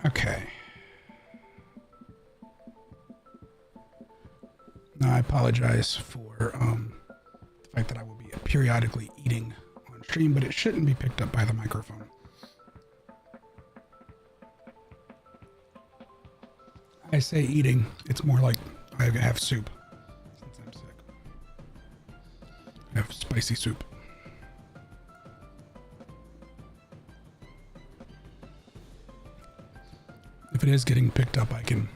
Okay. Now, I apologize for the fact that I will be periodically eating on stream, but it shouldn't be picked up by the microphone. I say eating, it's more like I have soup since I'm sick. I have spicy soup. If it is getting picked up, I can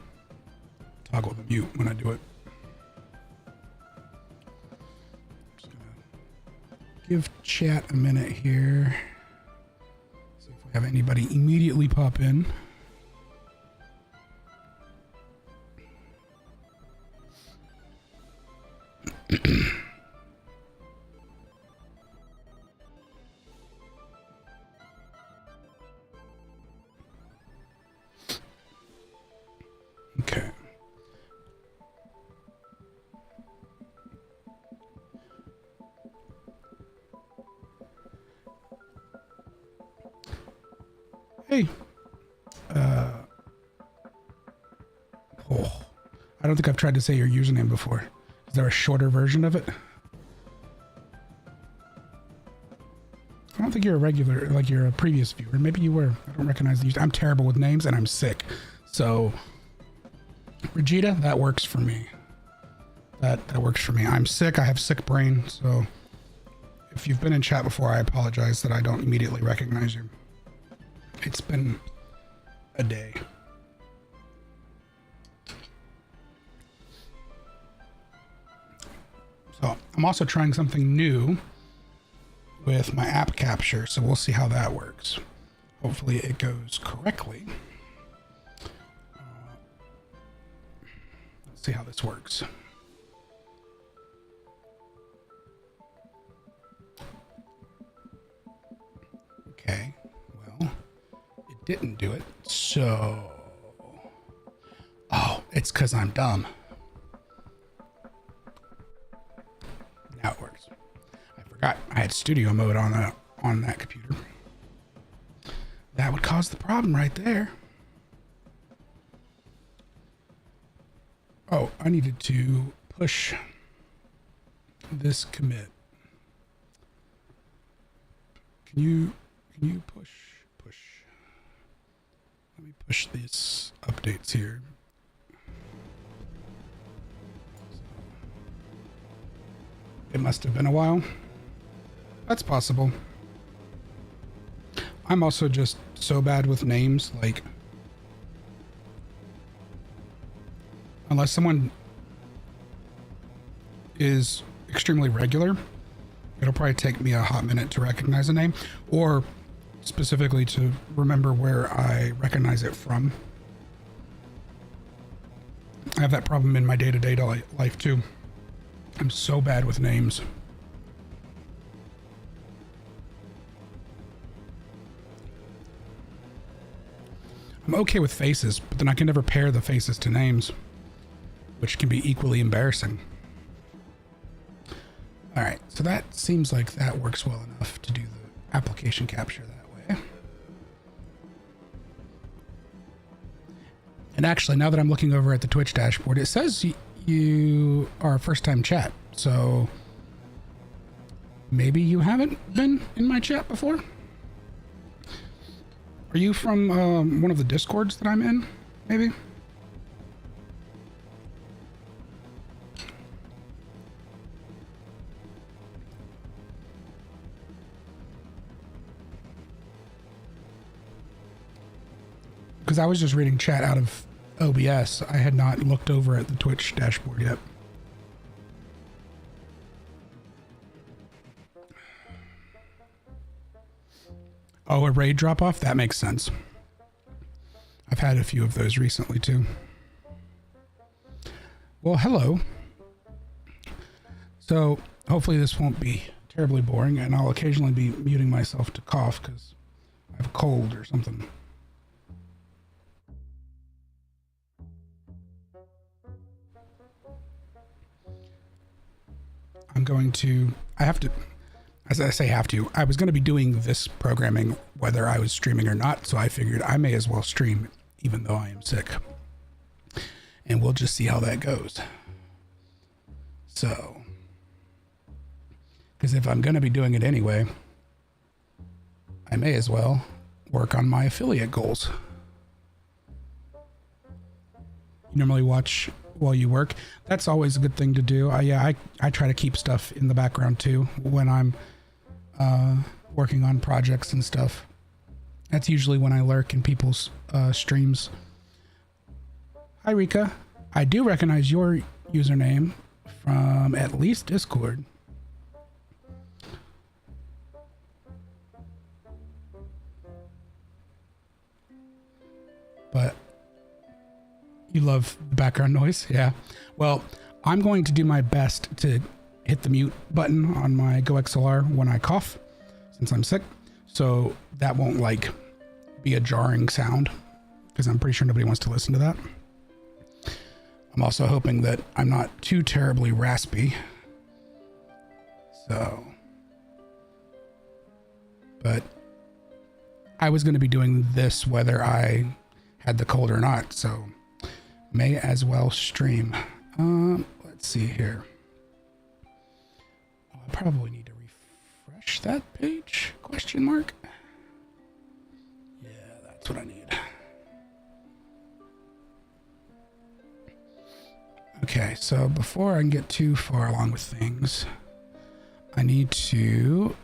toggle the mute when I do it. I'm just gonna give chat a minute here. See if we have anybody immediately pop in. Okay. Hey. Oh, I don't think I've tried to say your username before. Is there a shorter version of it? I don't think you're a regular, like you're a previous viewer. Maybe you were. I don't recognize the username. I'm terrible with names and I'm sick. So, Regita, that works for me. That works for me. I'm sick. I have sick brain. So, if you've been in chat before, I apologize that I don't immediately recognize you. It's been a day. So, I'm also trying something new with my app capture, so we'll see how that works. Hopefully it goes correctly. Let's see how this works. Okay, well, it didn't do it, so... Oh, it's because I'm dumb. Now it works. I forgot I had studio mode on that computer. That would cause the problem right there. Oh, I needed to push this commit. Can you push? Let me push these updates here. It must have been a while. That's possible. I'm also just so bad with names, like... Unless someone is extremely regular, it'll probably take me a hot minute to recognize a name, or specifically to remember where I recognize it from. I have that problem in my day-to-day life too. I'm so bad with names. I'm okay with faces, but then I can never pair the faces to names, which can be equally embarrassing. All right, so that seems like that works well enough to do the application capture that way. And actually, now that I'm looking over at the Twitch dashboard, it says you are a first-time chat, so maybe you haven't been in my chat before? Are you from one of the Discords that I'm in, maybe? Because I was just reading chat out of OBS. I had not looked over at the Twitch dashboard yet. Oh, a raid drop off? That makes sense. I've had a few of those recently too. Well, hello. So hopefully this won't be terribly boring, and I'll occasionally be muting myself to cough because I have a cold or something. As I say have to, I was going to be doing this programming whether I was streaming or not, so I figured I may as well stream even though I am sick. And we'll just see how that goes. So, because if I'm going to be doing it anyway, I may as well work on my affiliate goals. You normally watch while you work. That's always a good thing to do. I try to keep stuff in the background too when I'm working on projects and stuff. That's usually when I lurk in people's streams. Hi Rika, I do recognize your username from at least Discord. But you love the background noise? Yeah. Well, I'm going to do my best to hit the mute button on my GoXLR when I cough, since I'm sick. So that won't like be a jarring sound, because I'm pretty sure nobody wants to listen to that. I'm also hoping that I'm not too terribly raspy. So, but I was going to be doing this whether I had the cold or not, so may as well stream. Let's see here. Oh, I probably need to refresh that page? Question mark. Yeah, that's what I need. Okay, so before I can get too far along with things, I need to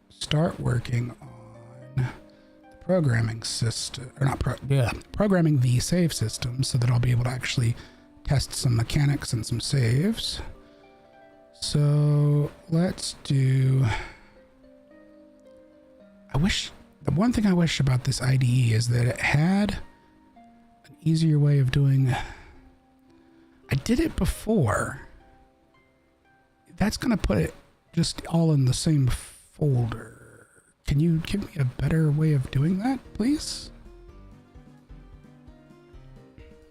start working on the programming system, or not programming the save system, so that I'll be able to actually test some mechanics and some saves. So let's do, the one thing I wish about this IDE is that it had an easier way of doing. I did it before. That's gonna put it just all in the same folder. Can you give me a better way of doing that, please?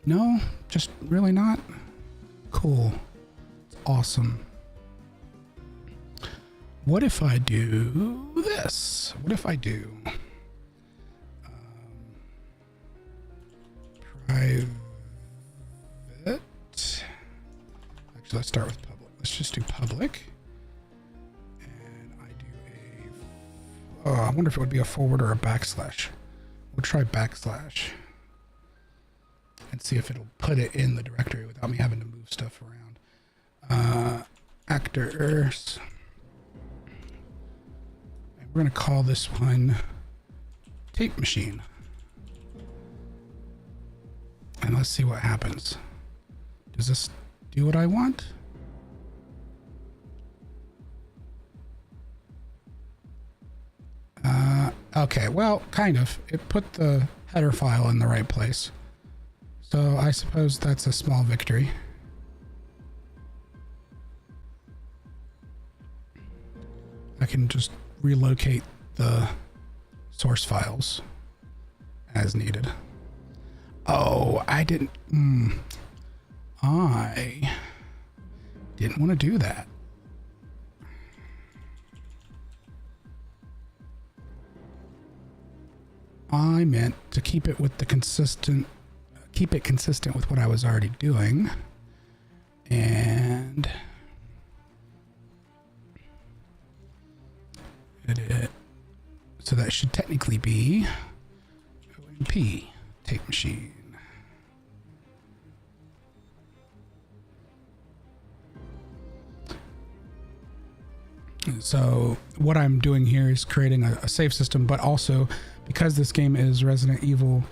No, just really not? Cool. It's awesome. What if I do this? What if I do private? Actually, let's start with public. Let's just do public. And I do a, oh, I wonder if it would be a forward or a backslash. We'll try backslash and see if it'll put it in the directory without me having to move stuff around. Actors. And we're going to call this one tape machine. And let's see what happens. Does this do what I want? Okay, well, kind of. It put the header file in the right place. So I suppose that's a small victory. I can just relocate the source files as needed. Oh, I didn't want to do that. I meant to keep it with the consistent with what I was already doing. And edit. So that should technically be OMP tape machine. So what I'm doing here is creating a save system, but also because this game is Resident Evil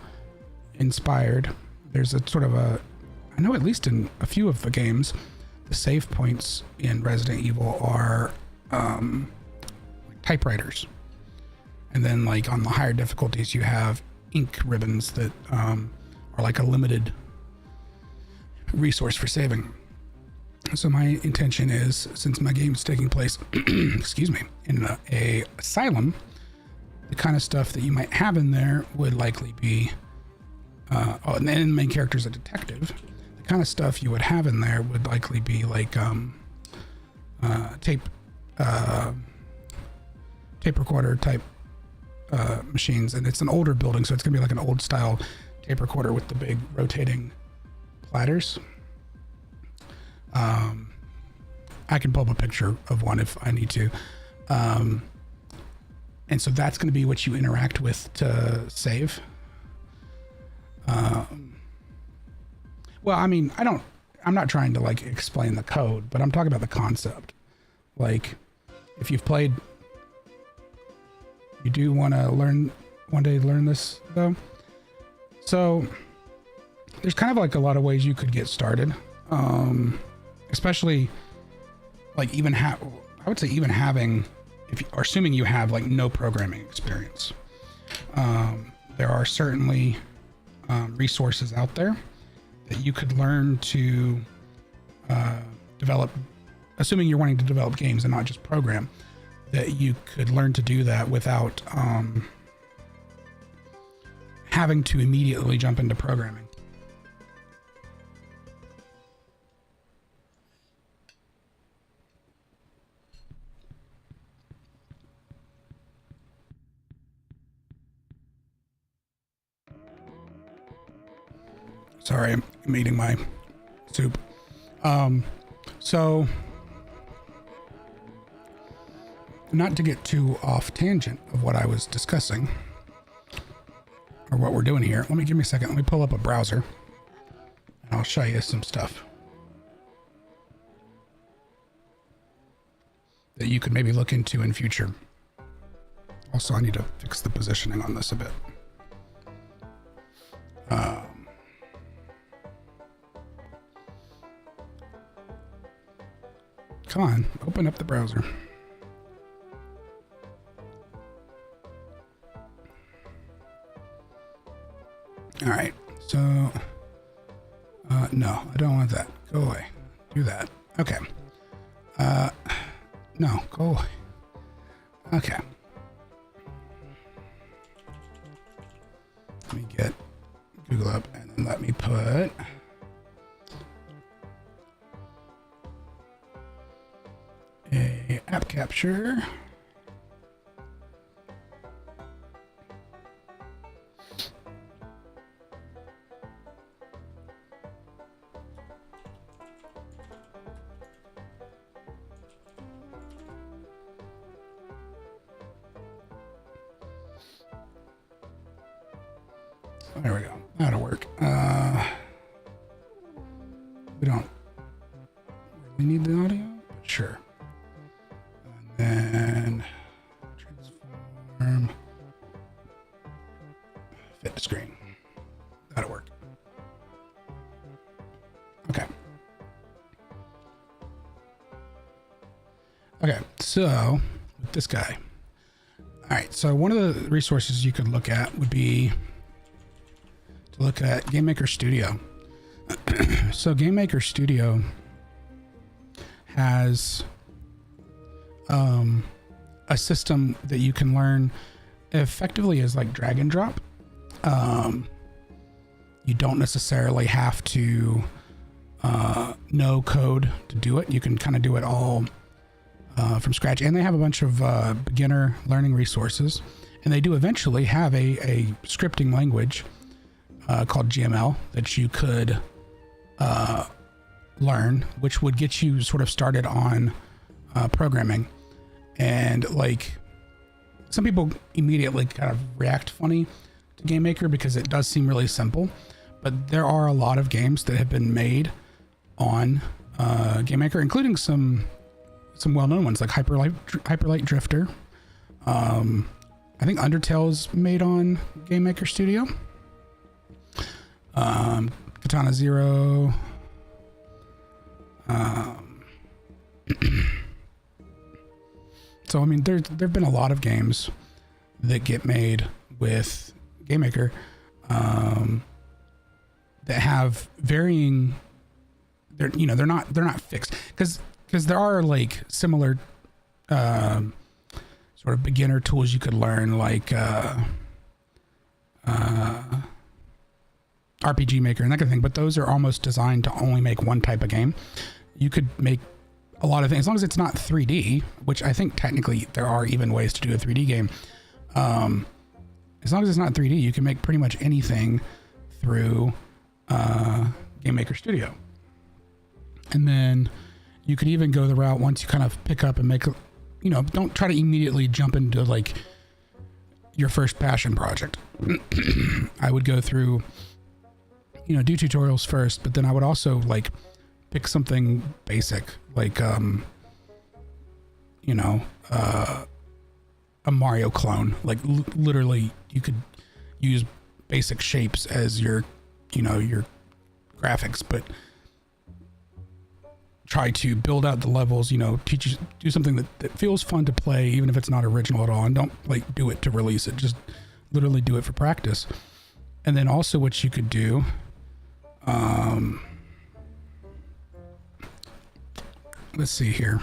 inspired, there's a sort of I know at least in a few of the games, the save points in Resident Evil are typewriters. And then like on the higher difficulties, you have ink ribbons that are like a limited resource for saving. So my intention is, since my game is taking place, excuse me, in a asylum, the kind of stuff that you might have in there would likely be, and then the main character is a detective. The kind of stuff you would have in there would likely be like tape recorder type machines, and it's an older building, so it's gonna be like an old style tape recorder with the big rotating platters. I can pull up a picture of one if I need to. And so that's going to be what you interact with to save. Well, I mean, I'm not trying to like explain the code, but I'm talking about the concept. Like, if you've played, you do want to one day learn this though. So there's kind of like a lot of ways you could get started. Especially like I would say even having, or assuming you have like no programming experience. There are certainly resources out there that you could learn to develop, assuming you're wanting to develop games and not just program, that you could learn to do that without having to immediately jump into programming. Sorry, I'm eating my soup. So, not to get too off tangent of what I was discussing, or what we're doing here, give me a second. Let me pull up a browser, and I'll show you some stuff that you could maybe look into in future. Also, I need to fix the positioning on this a bit. Come on, open up the browser. All right, so, no, I don't want that. Go away. Do that. Okay. No, go away. Okay. Let me get Google up, and then let me put a app capture. There we go. That'll work. We don't really need the audio, but sure. And then transform, fit to screen. That'll work. Okay. Okay, so with this guy, All right, so one of the resources you could look at would be to look at GameMaker Studio. So GameMaker Studio has a system that you can learn effectively as like drag and drop. You don't necessarily have to know code to do it. You can kind of do it all from scratch, and they have a bunch of beginner learning resources, and they do eventually have a scripting language called GML that you could learn, which would get you sort of started on programming. And like, some people immediately kind of react funny to GameMaker because it does seem really simple, but there are a lot of games that have been made on GameMaker, including some well-known ones like Hyperlight Drifter. I think Undertale is made on GameMaker Studio. Katana Zero. So I mean, there've been a lot of games that get made with GameMaker that have varying. They're not fixed because there are like similar sort of beginner tools you could learn, like RPG Maker and that kind of thing, but those are almost designed to only make one type of game. You could make a lot of things as long as it's not 3D, which I think technically there are even ways to do a 3D game. As long as it's not 3D, you can make pretty much anything through GameMaker Studio. And then you could even go the route, once you kind of pick up and make, don't try to immediately jump into like your first passion project. I would go through, do tutorials first, but then I would also like pick something basic, like, a Mario clone. Like literally you could use basic shapes as your graphics, but try to build out the levels, do something that feels fun to play, even if it's not original at all. And don't like do it to release it, just literally do it for practice. And then also what you could do, let's see here.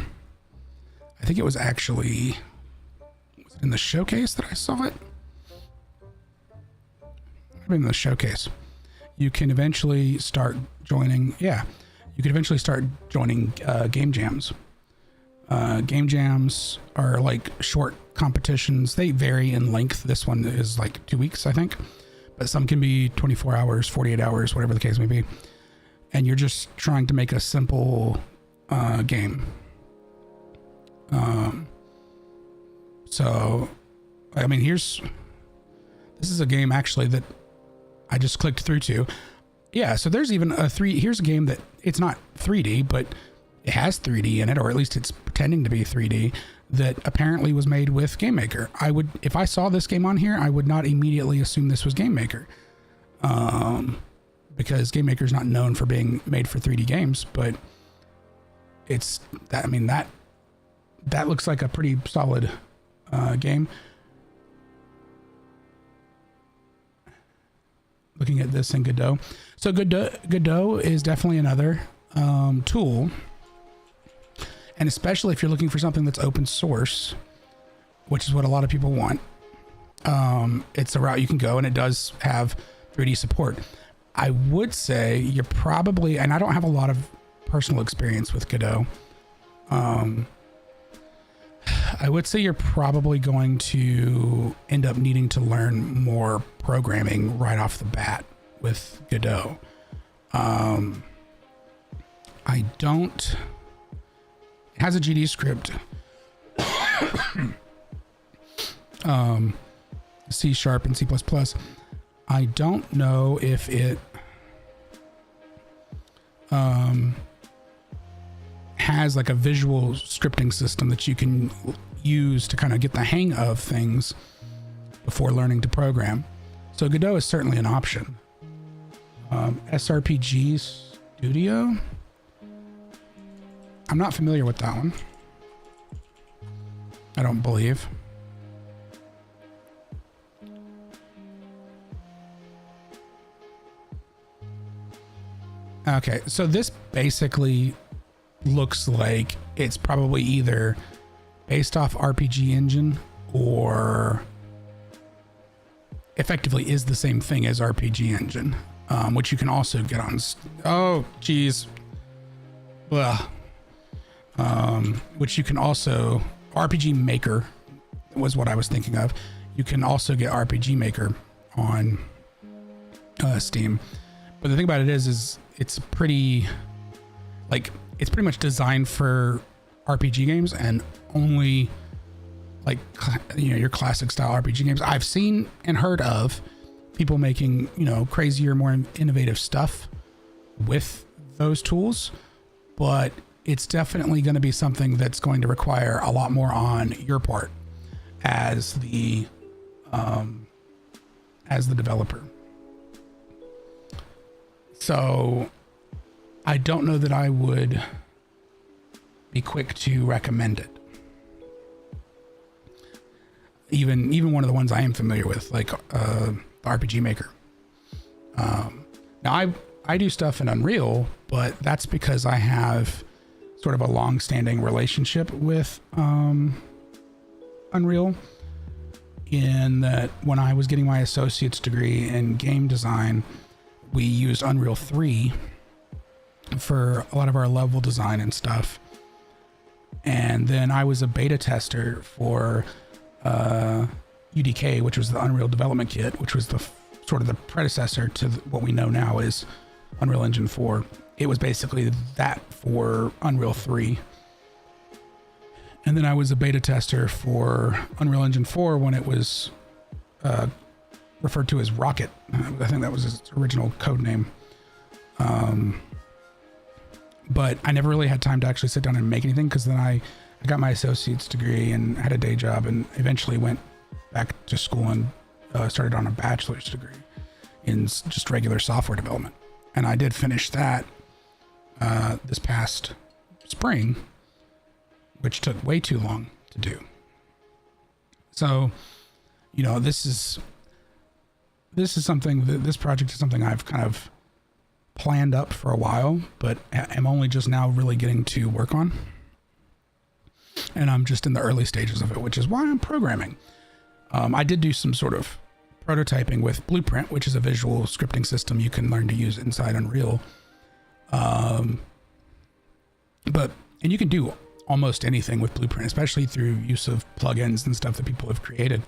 I think it was actually, was it in the showcase that I saw it? In the showcase. You can eventually start joining, you could eventually start joining game jams. Game jams are like short competitions. They vary in length. This one is like 2 weeks, I think, but some can be 24 hours, 48 hours, whatever the case may be. And you're just trying to make a simple game. So, I mean, this is a game actually that I just clicked through to. Yeah, so there's even here's a game that it's not 3D, but it has 3D in it, or at least it's pretending to be 3D, that apparently was made with GameMaker. If I saw this game on here, I would not immediately assume this was GameMaker. Because GameMaker is not known for being made for 3D games, but it's that, I mean, that looks like a pretty solid game. Looking at this in Godot. So Godot is definitely another tool. And especially if you're looking for something that's open source, which is what a lot of people want, it's a route you can go, and it does have 3D support. I would say you're probably, and I don't have a lot of personal experience with Godot, I would say you're probably going to end up needing to learn more programming right off the bat with Godot. It has a GD script, C# and C++. I don't know if it has like a visual scripting system that you can use to kind of get the hang of things before learning to program. So Godot is certainly an option. SRPG Studio, I'm not familiar with that one. I don't believe. Okay, so this basically looks like it's probably either based off RPG Engine or effectively is the same thing as RPG Engine, which you can also get on. Oh, geez. Well, which you can also RPG Maker was what I was thinking of. You can also get RPG Maker on Steam, but the thing about it is it's pretty much designed for RPG games and only like, you know, your classic style RPG games. I've seen and heard of people making, you know, crazier, more innovative stuff with those tools, but it's definitely going to be something that's going to require a lot more on your part as the developer. So I don't know that I would be quick to recommend it. Even one of the ones I am familiar with, like the RPG Maker. Now I do stuff in Unreal, but that's because I have sort of a long-standing relationship with Unreal, in that when I was getting my associate's degree in game design, we used Unreal 3 for a lot of our level design and stuff. And then I was a beta tester for UDK, which was the Unreal Development Kit, which was the sort of the predecessor to what we know now is Unreal Engine 4. It was basically that for Unreal 3. And then I was a beta tester for Unreal Engine 4 when it was referred to as Rocket. I think that was its original code name. But I never really had time to actually sit down and make anything, because then I got my associate's degree and had a day job, and eventually went back to school and started on a bachelor's degree in just regular software development. And I did finish that this past spring, which took way too long to do. So, you know, this is something that this project is something I've kind of planned up for a while, but am only just now really getting to work on. And I'm just in the early stages of it, which is why I'm programming. I did do some sort of prototyping with Blueprint, which is a visual scripting system you can learn to use inside Unreal. And you can do almost anything with Blueprint, especially through use of plugins and stuff that people have created.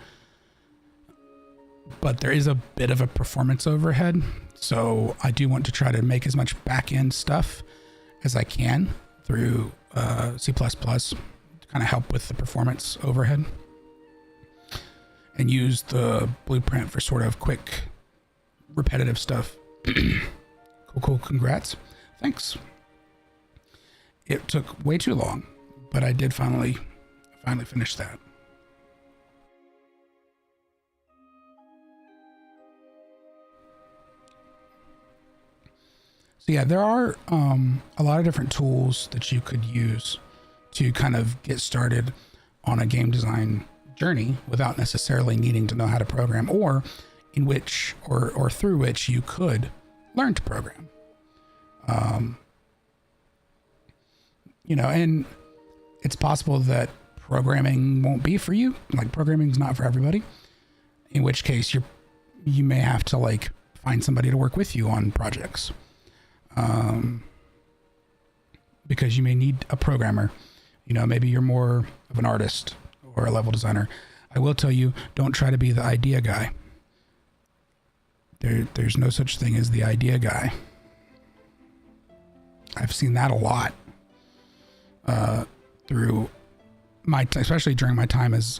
But there is a bit of a performance overhead. So I do want to try to make as much back-end stuff as I can through C++ to kind of help with the performance overhead, and use the Blueprint for sort of quick, repetitive stuff. Cool. Congrats. Thanks. It took way too long, but I did finally finish that. So yeah, there are a lot of different tools that you could use to kind of get started on a game design journey without necessarily needing to know how to program, or in which or through which you could learn to program. You know, and it's possible that programming won't be for you. Like, programming is not for everybody, in which case you may have to like find somebody to work with you on projects. Because you may need a programmer. You know, maybe you're more of an artist or a level designer. I will tell you, don't try to be the idea guy. There's no such thing as the idea guy. I've seen that a lot through especially during my time as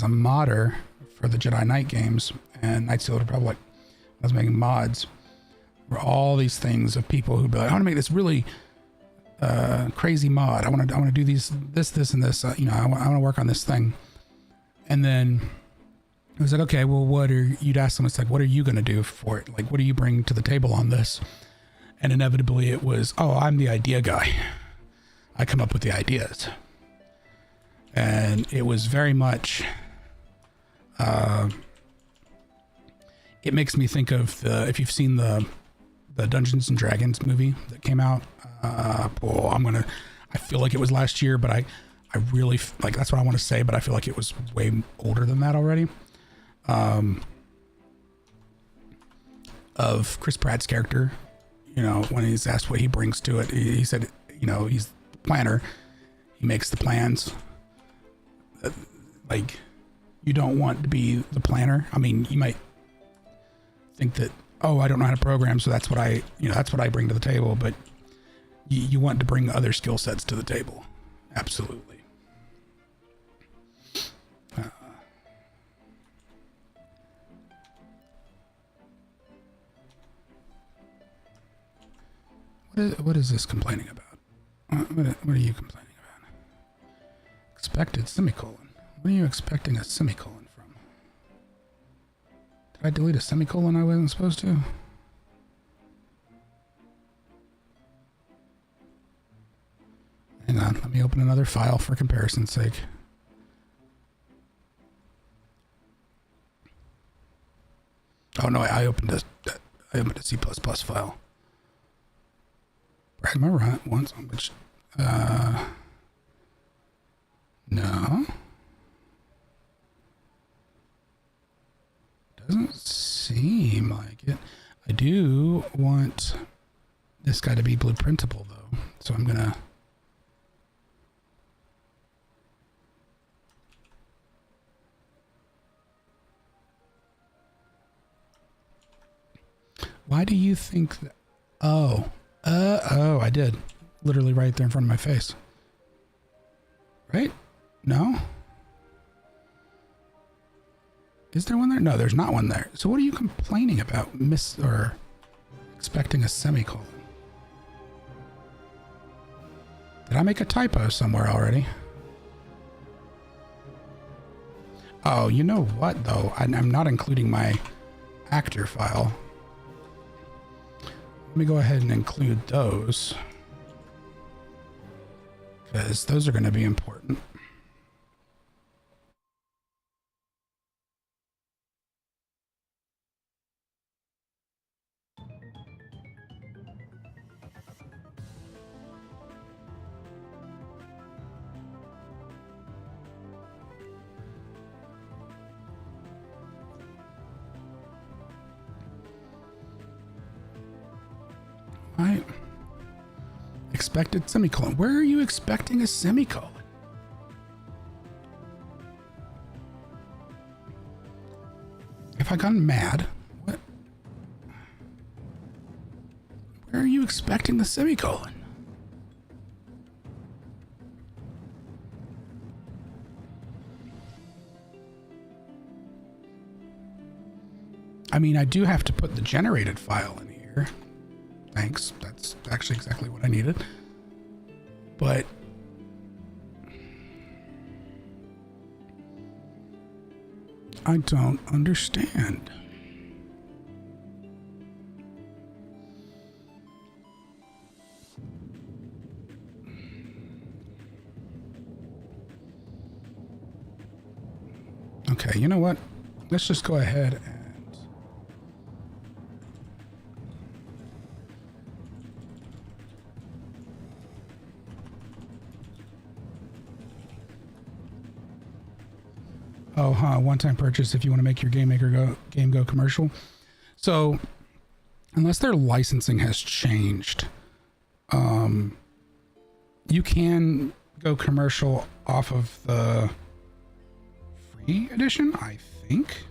a modder for the Jedi Knight games and Knights of the Old Republic. I was making mods. Were all these things of people who'd be like, I want to make this really crazy mod. I want to do this, and this. You know, I want to work on this thing. And then it was like, okay, well, you'd ask them, it's like, what are you going to do for it? Like, what do you bring to the table on this? And inevitably it was, oh, I'm the idea guy. I come up with the ideas. And it was very much, it makes me think of if you've seen the the Dungeons and Dragons movie that came out. I feel like it was last year, but I really like, that's what I want to say, but I feel like it was way older than that already. Of Chris Pratt's character, you know, when he's asked what he brings to it, he said, you know, he's the planner. He makes the plans. Like, you don't want to be the planner. I mean, you might think that, oh, I don't know how to program, so that's what I bring to the table. But you want to bring other skill sets to the table. Absolutely. What is this complaining about? What are you complaining about? Expected semicolon. What are you expecting a semicolon from? Did I delete a semicolon I wasn't supposed to? Hang on, let me open another file for comparison's sake. Oh no, I opened a C++ file. Pragma run once on which no. Doesn't seem like it. I do want this guy to be blueprintable though. So I'm gonna why do you think that? Oh, I did. Literally right there in front of my face. Right? No? Is there one there? No, there's not one there. So what are you complaining about? Or expecting a semicolon? Did I make a typo somewhere already? Oh, you know what though? I'm not including my actor file. Let me go ahead and include those, because those are going to be important. Right. Expected semicolon. Where are you expecting a semicolon? Have I gone mad? What? Where are you expecting the semicolon? I mean, I do have to put the generated file in here. Thanks. That's actually exactly what I needed. But I don't understand. Okay, you know what? Let's just go ahead and one-time purchase if you want to make your game go commercial. So unless their licensing has changed, you can go commercial off of the free edition, I think,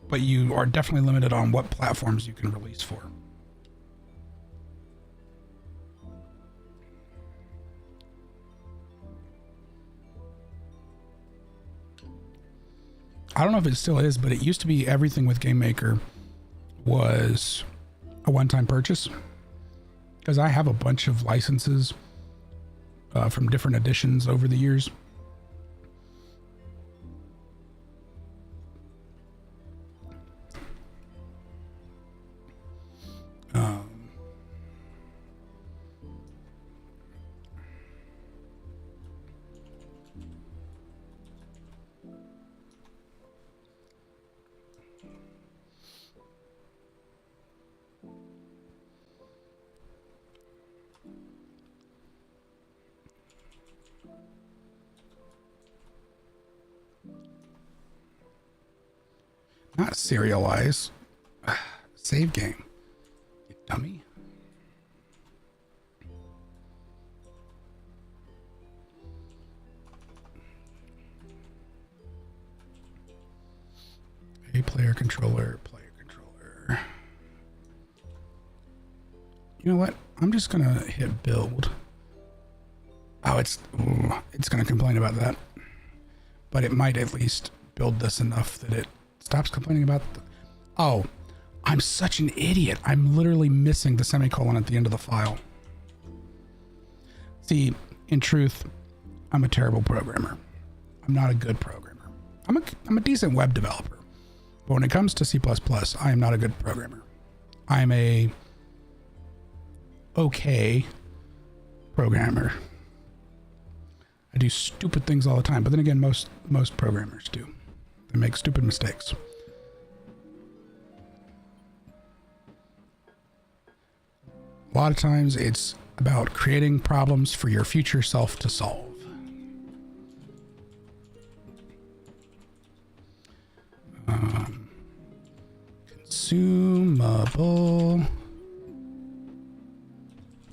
but you are definitely limited on what platforms you can release for. I don't know if it still is, but it used to be everything with Game Maker was a one-time purchase, because I have a bunch of licenses from different editions over the years. Not serialize. Save game. You dummy. A player controller. You know what? I'm just gonna hit build. Oh, it's gonna complain about that. But it might at least build this enough that it stops complaining about oh, I'm such an idiot. I'm literally missing the semicolon at the end of the file. See, in truth, I'm a terrible programmer. I'm not a good programmer. I'm a decent web developer. But when it comes to C++, I am not a good programmer. I'm a okay programmer. I do stupid things all the time, but then again, most programmers do. They make stupid mistakes. A lot of times it's about creating problems for your future self to solve. Consumable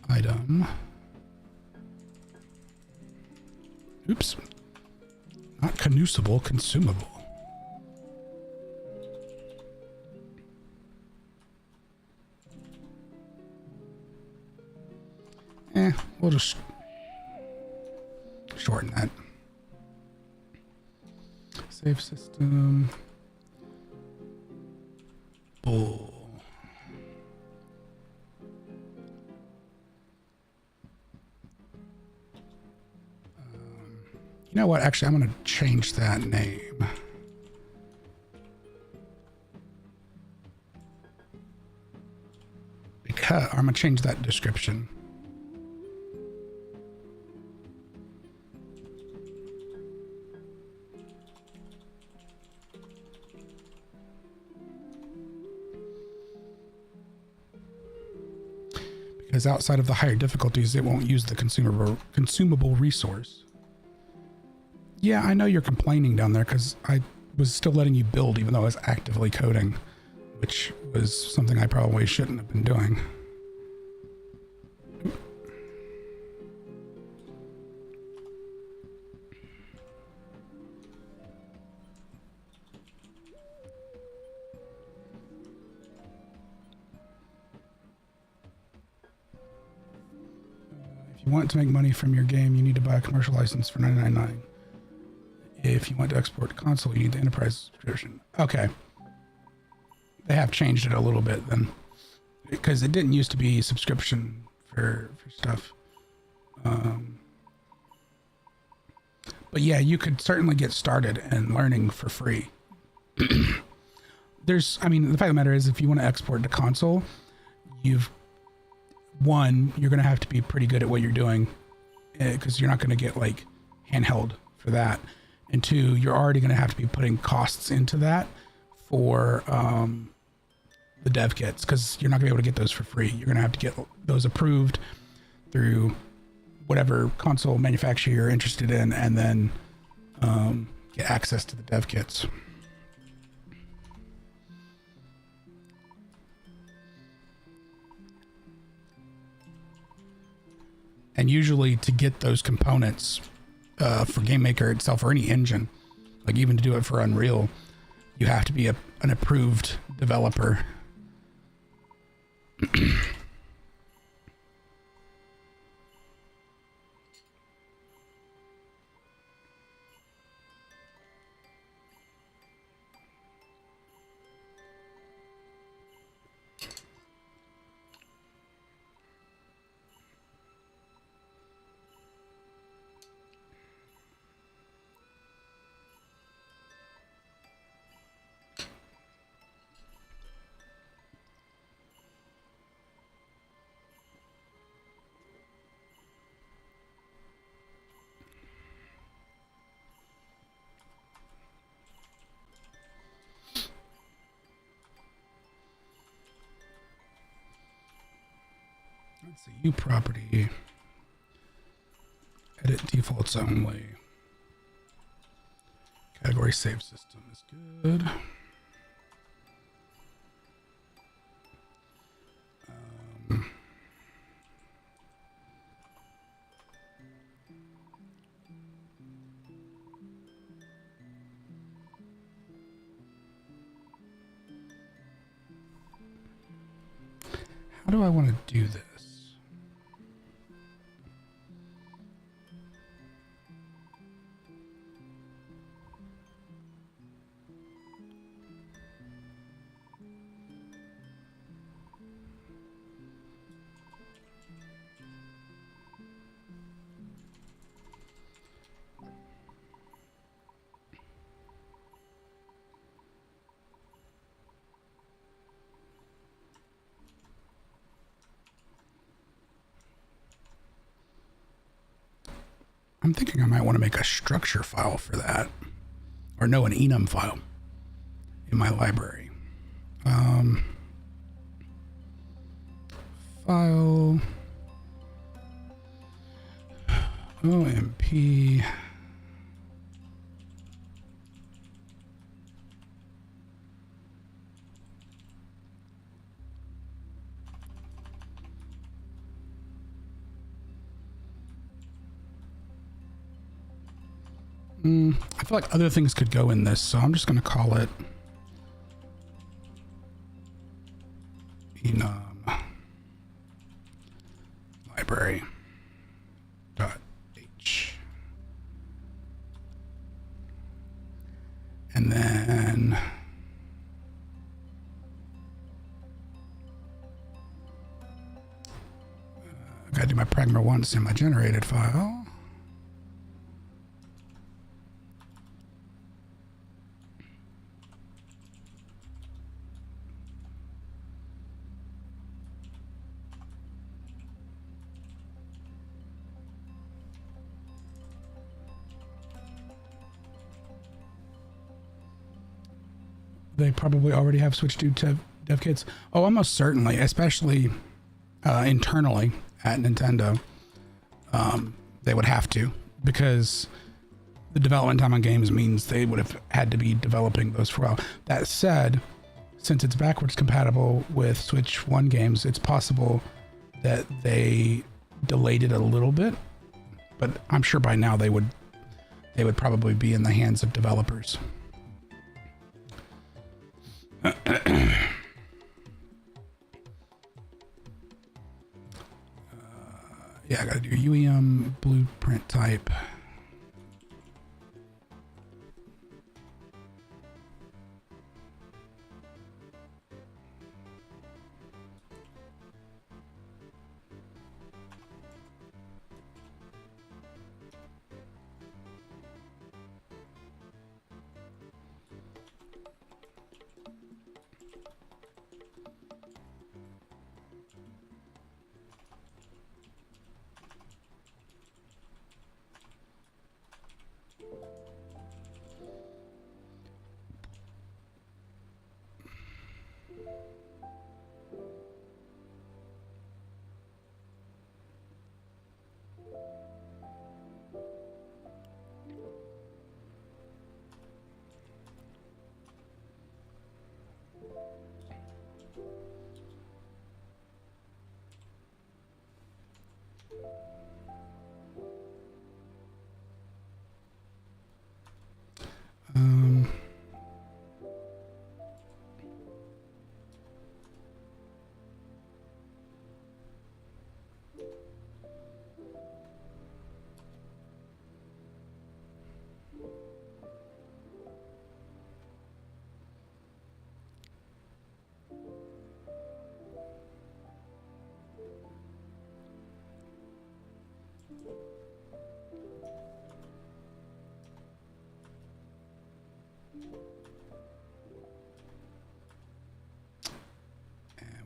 item. Oops. Not conusable, consumable. We'll just shorten that. Save system. Bull. You know what? Actually, I'm going to change that name. Because I'm going to change that description. Because outside of the higher difficulties, it won't use the consumable resource. Yeah, I know you're complaining down there because I was still letting you build even though I was actively coding, which was something I probably shouldn't have been doing. If you want to make money from your game, you need to buy a commercial license for $9.99. If you want to export to console, you need the enterprise subscription. Okay. They have changed it a little bit then. Because it didn't used to be subscription for stuff. But yeah, you could certainly get started and learning for free. The fact of the matter is, if you want to export to console, you're going to have to be pretty good at what you're doing. Because you're not going to get like handheld for that. And two, you're already going to have to be putting costs into that for the dev kits because you're not going to be able to get those for free. You're going to have to get those approved through whatever console manufacturer you're interested in and then get access to the dev kits. And usually to get those components for GameMaker itself or any engine, like even to do it for Unreal, you have to be an approved developer. U property. Edit defaults only. Category save system is good. How do I want to do this? I'm thinking I might want to make a structure file for that. Or no, an enum file in my library. File OMP I feel like other things could go in this, so I'm just going to call it enum library dot h, and then I gotta do my pragma once in my generated file. They probably already have switched to dev kits. Oh, almost certainly, especially internally at Nintendo. They would have to, because the development time on games means they would have had to be developing those for a while. That said, since it's backwards compatible with Switch 1 games, it's possible that they delayed it a little bit, but I'm sure by now they would probably be in the hands of developers. Yeah, I gotta do UEM blueprint type.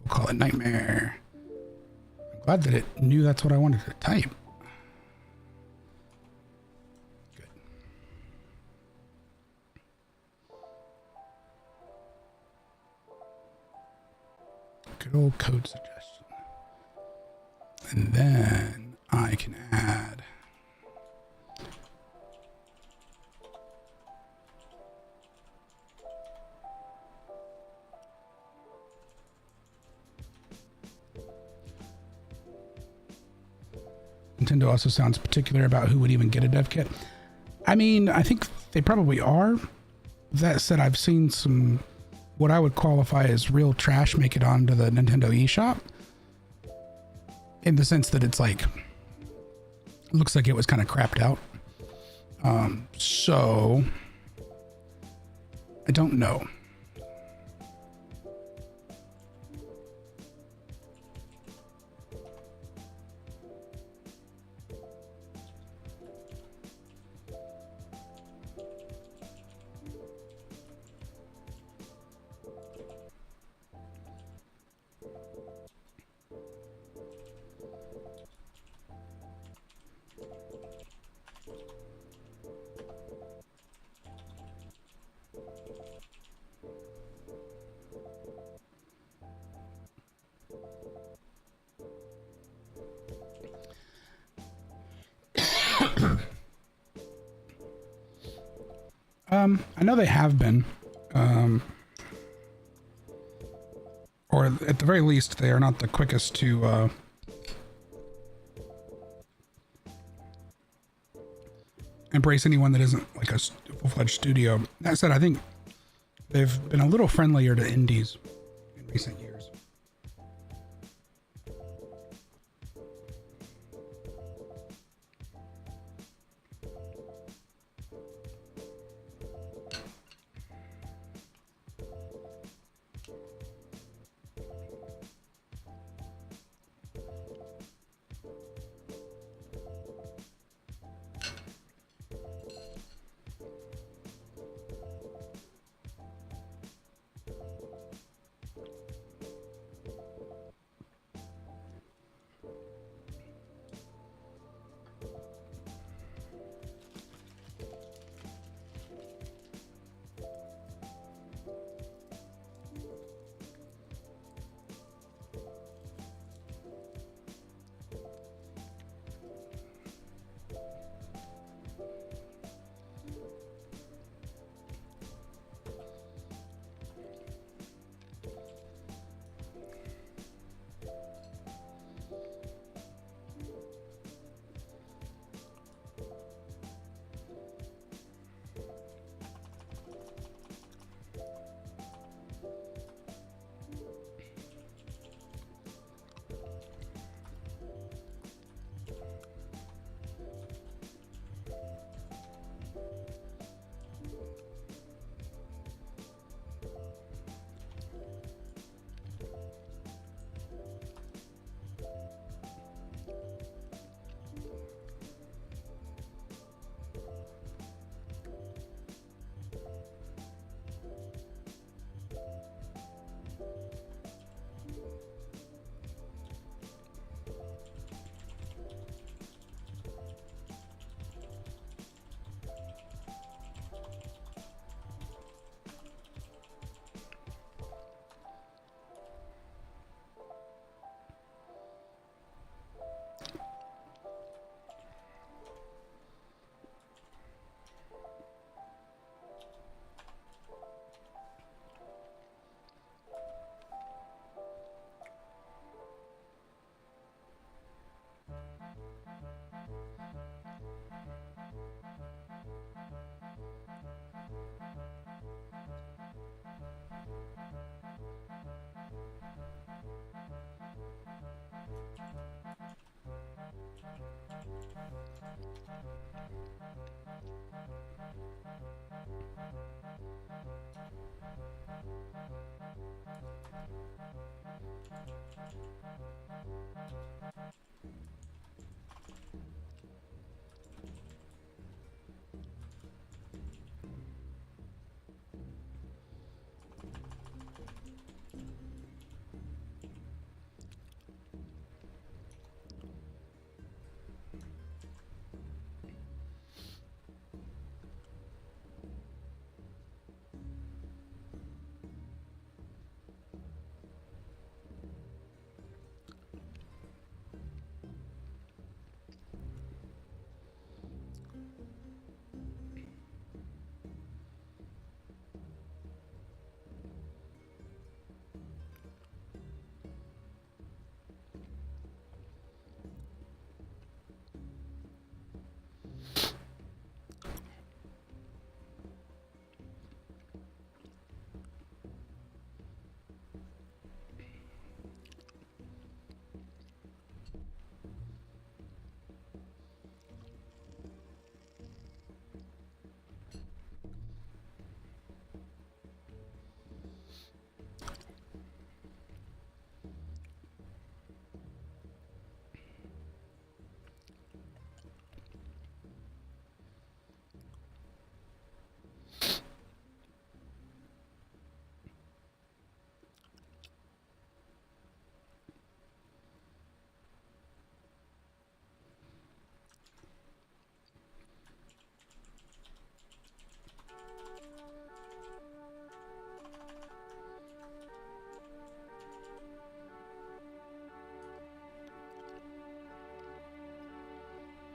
Call it Nightmare. I'm glad that it knew that's what I wanted to type. Good. Good old code suggestion. And then I can add Nintendo also sounds particular about who would even get a dev kit. I mean, I think they probably are. That said, I've seen some what I would qualify as real trash make it onto the Nintendo eShop, in the sense that it's like, looks like it was kind of crapped out. So I don't know. I know they have been, or at the very least, they are not the quickest to embrace anyone that isn't like a full-fledged studio. That said, I think they've been a little friendlier to indies in recent years.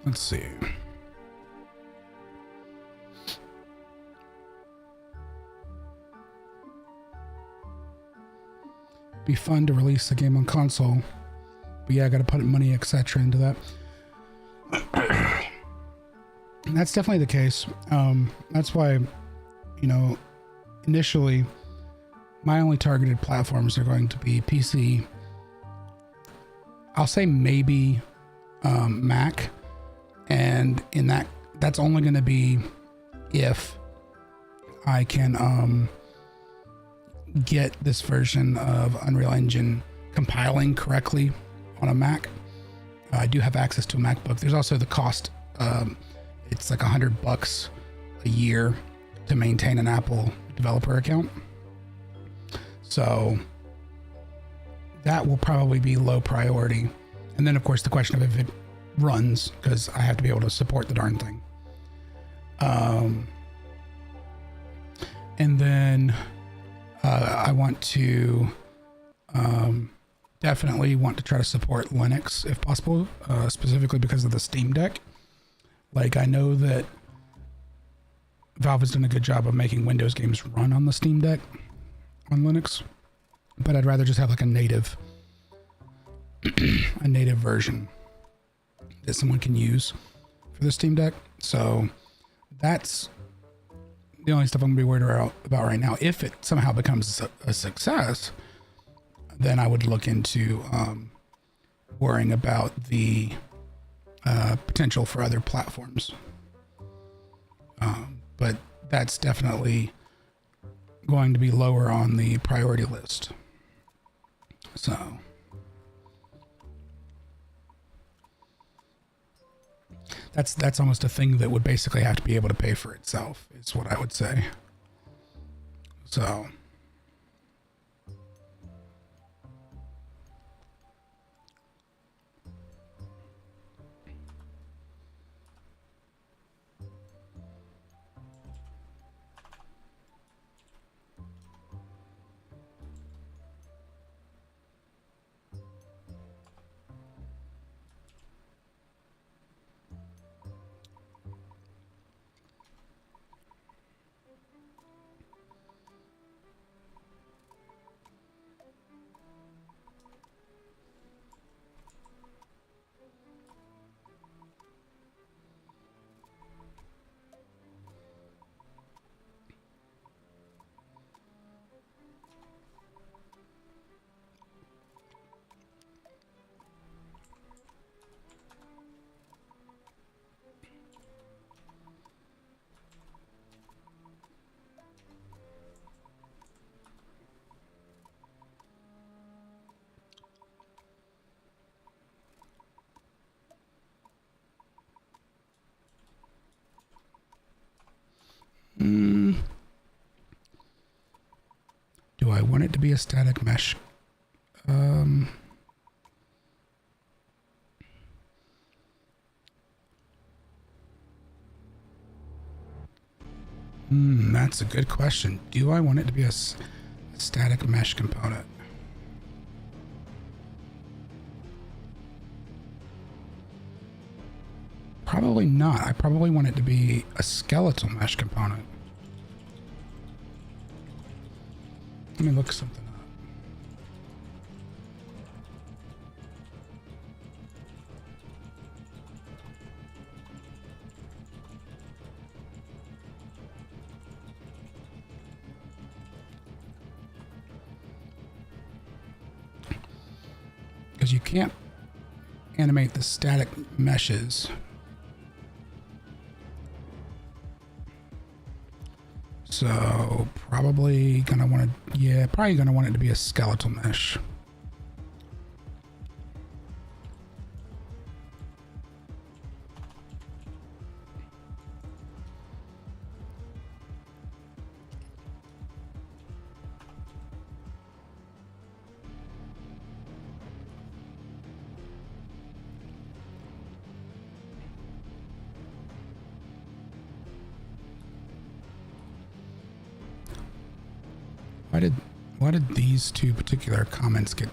Let's see. Be fun to release a game on console, but yeah, I got to put money, etc. into that. That's definitely the case. That's why, you know, initially my only targeted platforms are going to be PC. I'll say maybe Mac, and in that's only going to be if I can get this version of Unreal Engine compiling correctly on a Mac. I do have access to a MacBook. There's also the cost. It's like $100 a year to maintain an Apple developer account. So that will probably be low priority. And then of course the question of if it runs, because I have to be able to support the darn thing. And then I want to definitely want to try to support Linux if possible, specifically because of the Steam Deck. Like, I know that Valve has done a good job of making Windows games run on the Steam Deck on Linux, but I'd rather just have like a native version that someone can use for the Steam Deck. So that's the only stuff I'm gonna be worried about right now. If it somehow becomes a success, then I would look into worrying about the potential for other platforms. But that's definitely going to be lower on the priority list. So that's almost a thing that would basically have to be able to pay for itself, is what I would say. So do I want it to be a static mesh? That's a good question. Do I want it to be a static mesh component? Probably not. I probably want it to be a skeletal mesh component. Let me look something up. Because you can't animate the static meshes. So probably gonna want to, yeah, probably gonna want it to be a skeletal mesh. Why did these two particular comments get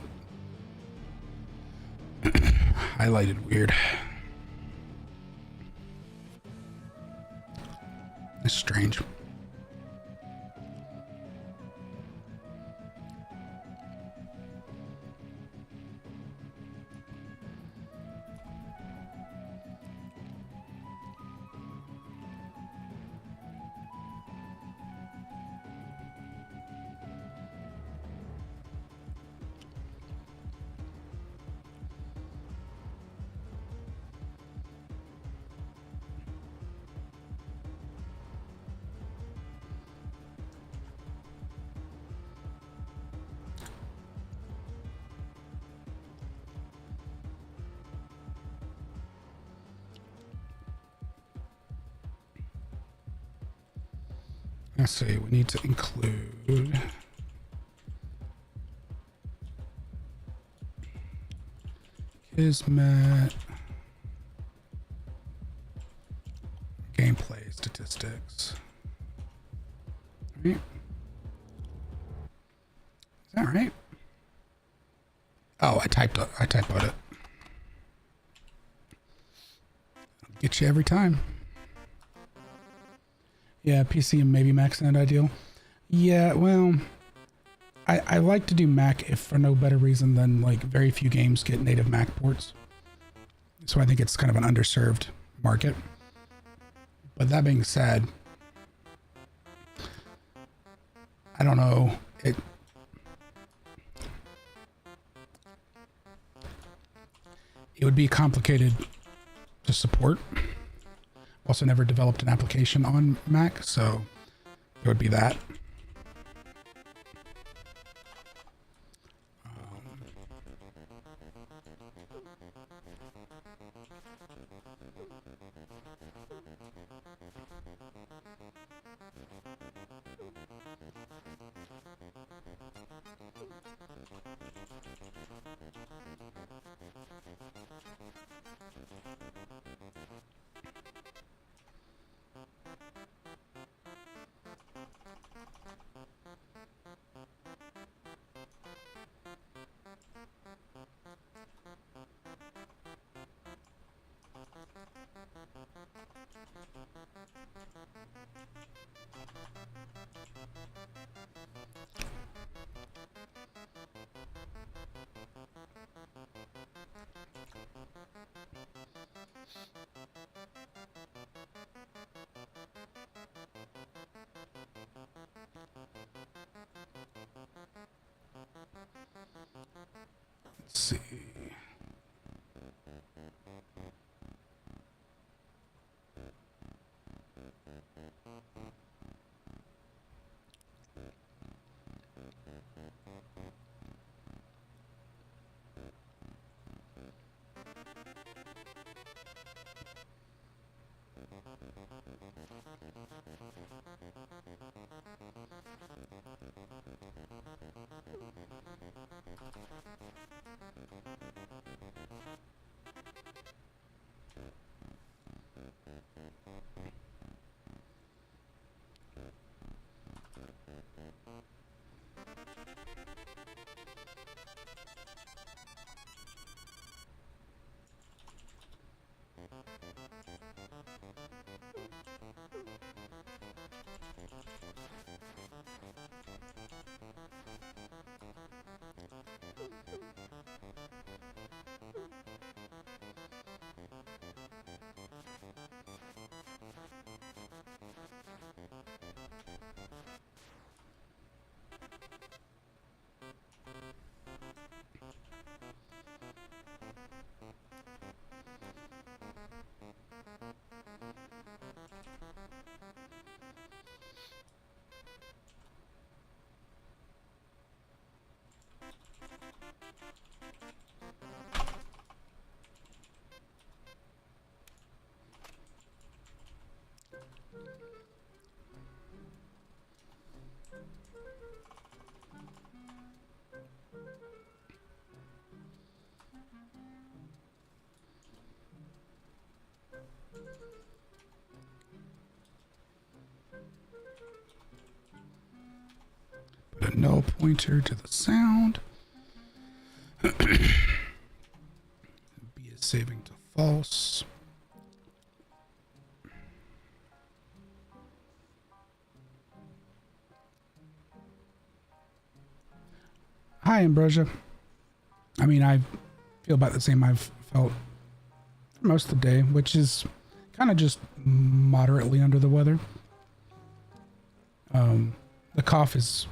highlighted weird? That's strange. Let's see, we need to include Kismet gameplay statistics. Right. Is that right? Oh, I typoed it. Get you every time. Yeah, PC and maybe Mac's not ideal. Yeah, well, I like to do Mac if for no better reason than like very few games get native Mac ports. So I think it's kind of an underserved market. But that being said, I don't know. It would be complicated to support. Also never developed an application on Mac, so it would be that. Let's see. Put a null pointer to the sound. B is saving to false. Hi, Ambrosia. I mean, I feel about the same I've felt most of the day, which is kind of just moderately under the weather. The cough is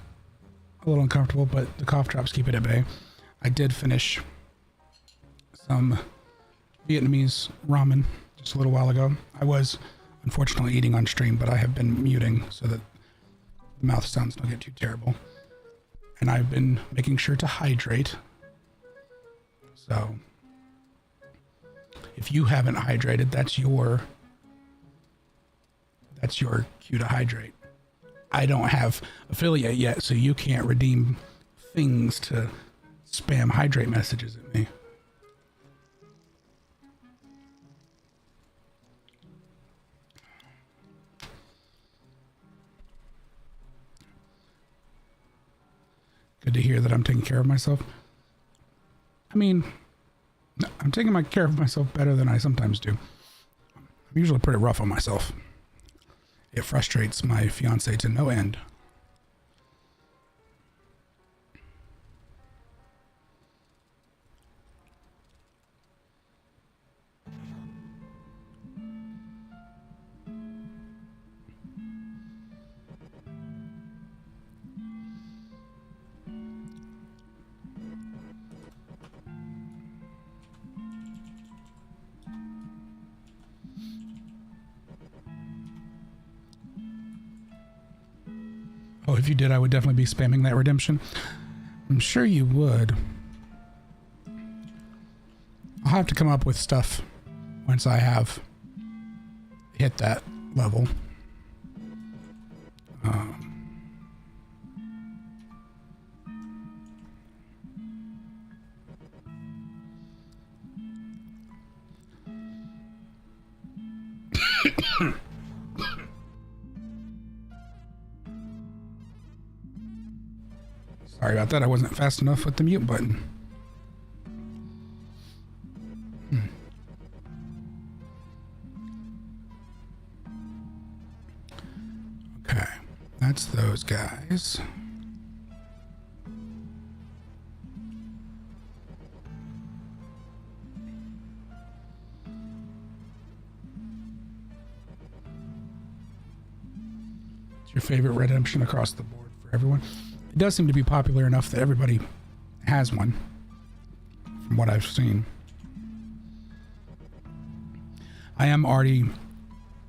a little uncomfortable, but the cough drops keep it at bay. I did finish some Vietnamese ramen just a little while ago. I was unfortunately eating on stream, but I have been muting so that the mouth sounds don't get too terrible. And I've been making sure to hydrate. So if you haven't hydrated, that's your cue to hydrate. I don't have affiliate yet, so you can't redeem things to spam hydrate messages at me. Good to hear that I'm taking care of myself. I mean, I'm taking care of myself better than I sometimes do. I'm usually pretty rough on myself. It frustrates my fiance to no end. Oh, if you did, I would definitely be spamming that redemption. I'm sure you would. I'll have to come up with stuff once I have hit that level. Sorry about that. I wasn't fast enough with the mute button. Okay, that's those guys. It's your favorite redemption across the board for everyone? It does seem to be popular enough that everybody has one, from what I've seen. I am already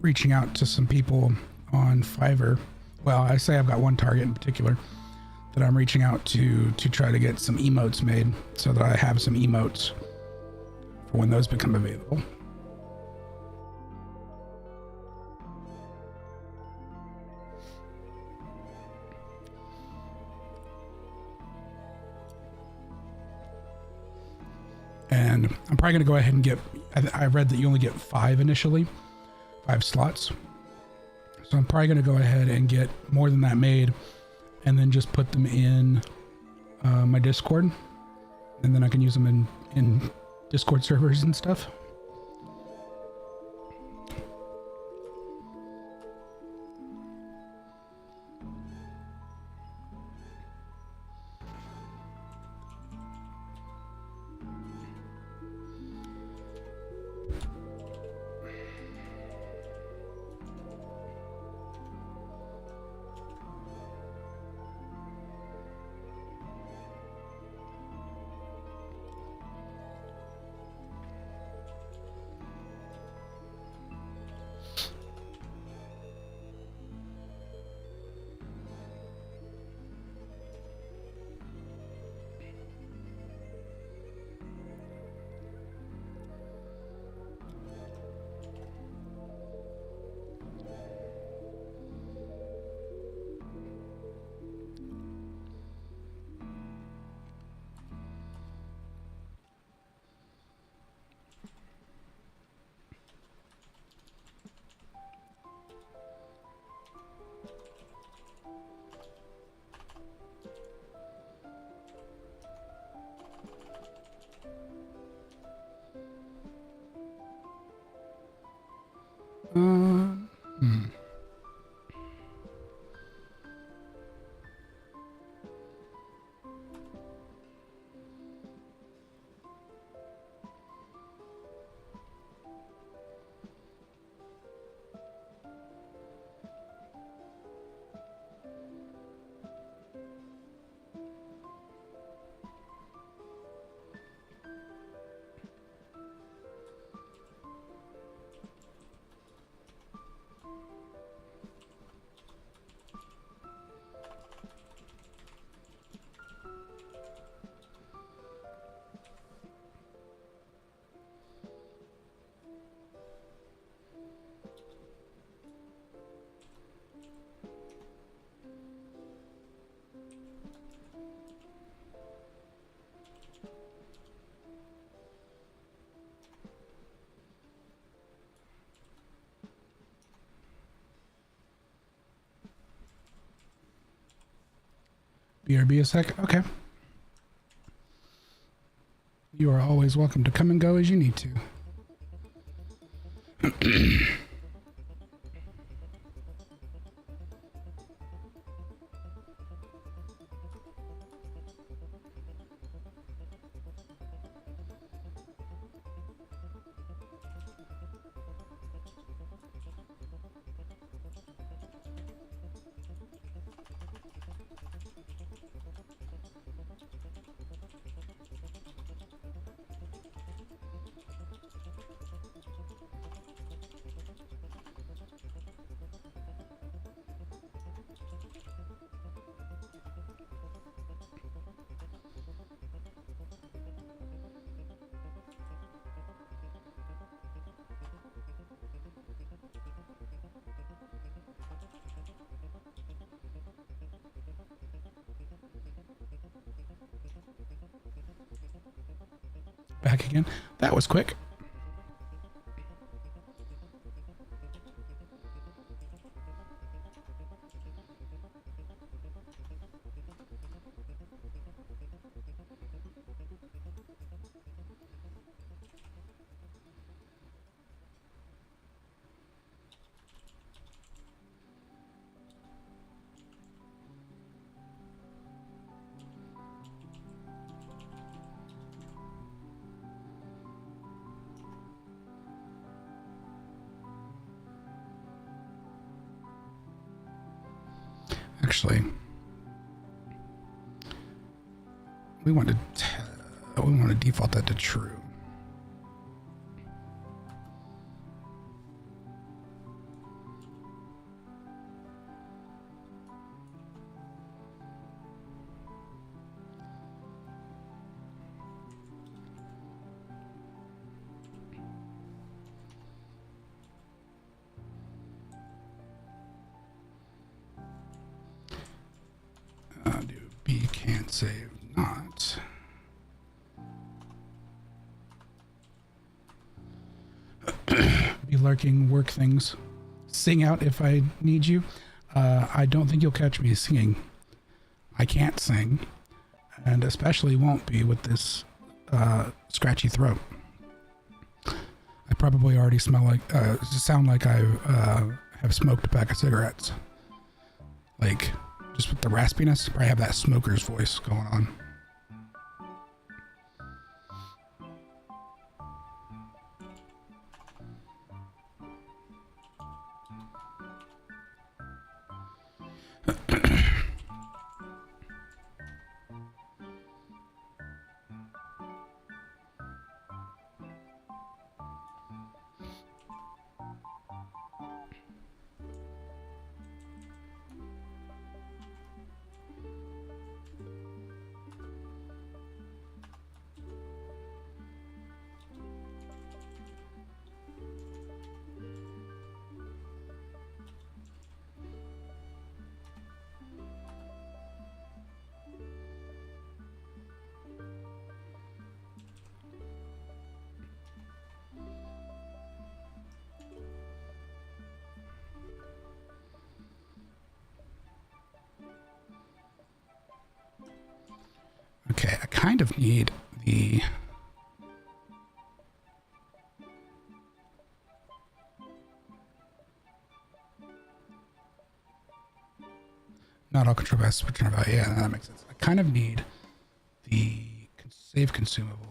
reaching out to some people on Fiverr. Well, I say I've got one target in particular that I'm reaching out to try to get some emotes made so that I have some emotes for when those become available. And I'm probably going to go ahead and get, I read that you only get 5 initially, 5 slots. So I'm probably going to go ahead and get more than that made and then just put them in my Discord. And then I can use them in Discord servers and stuff. BRB a sec? Okay. You are always welcome to come and go as you need to. Back again. That was quick. Actually, we want to default that to true. Do B can't save not. Be lurking, work things. Sing out if I need you. I don't think you'll catch me singing. I can't sing, and especially won't be with this scratchy throat. I probably already sound like I have smoked a pack of cigarettes. Like, just with the raspiness, probably have that smoker's voice going on. Okay, I kind of need the... Not all control by switching about. Yeah, that makes sense. I kind of need the save consumable.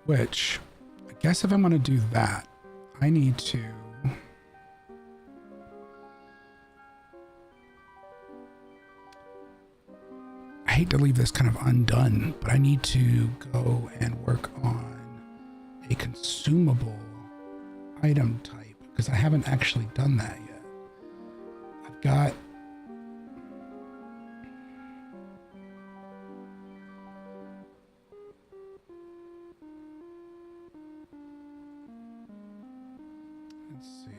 Which, I guess if I'm going to do that, I need to... I hate to leave this kind of undone, but I need to go and work on a consumable item type because I haven't actually done that yet. I've got... Let's see.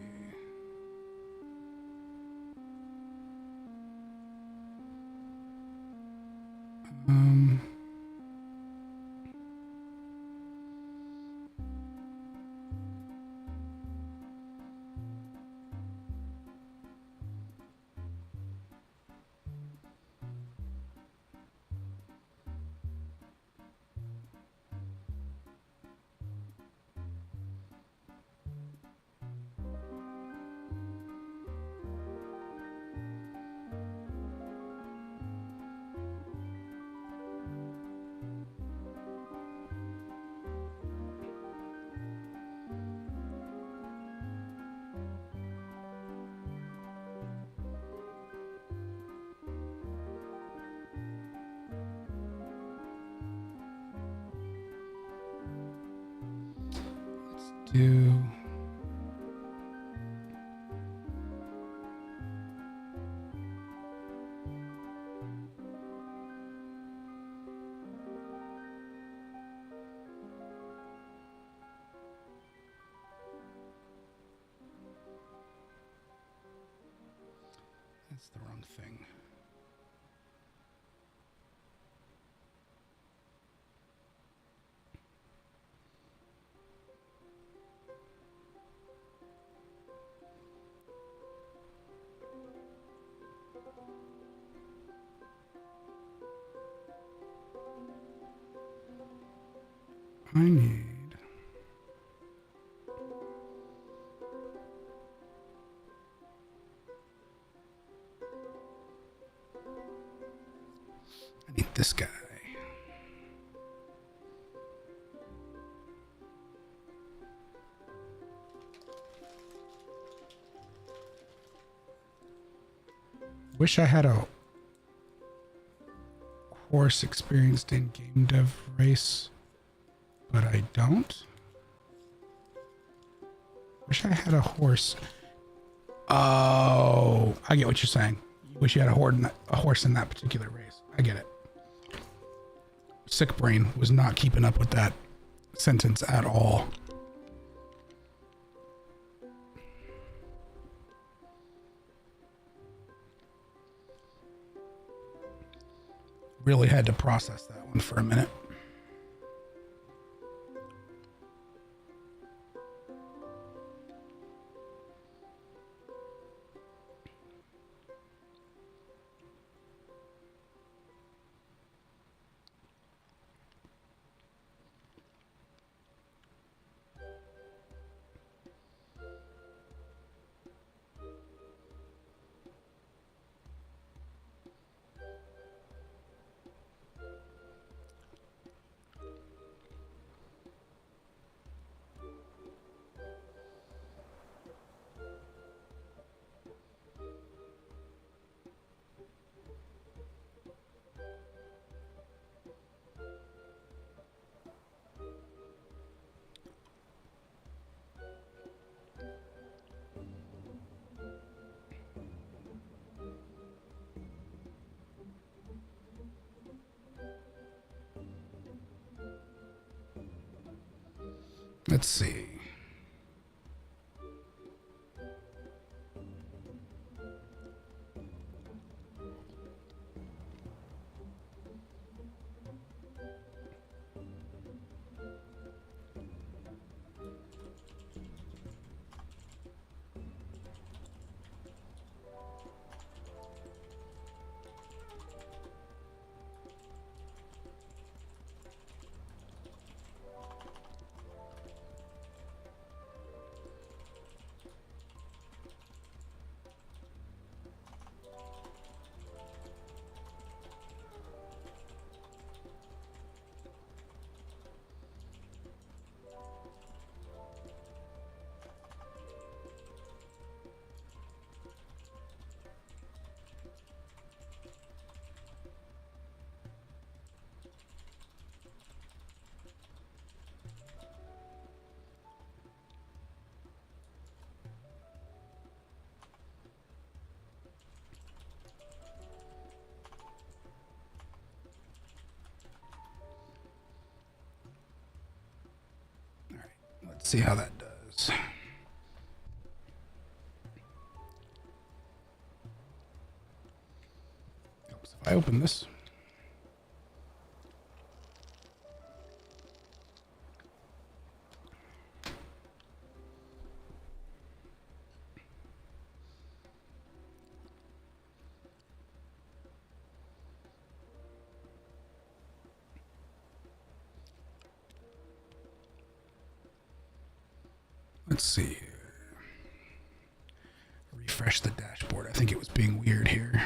Do that's the wrong thing. I need this guy. Wish I had a horse experienced in game dev race, but I don't. Wish I had a horse. Oh, I get what you're saying. You wish you had a horse in that particular race. I get it. Sick brain was not keeping up with that sentence at all. Really had to process that one for a minute. Let's see. Let's see how that does. Helps if I open this. Let's see here. Refresh the dashboard. I think it was being weird here.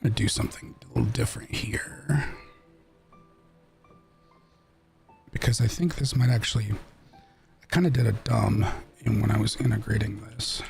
I'm going to do something a little different here. Because I think this might actually... I kind of did a dumb in when I was integrating this.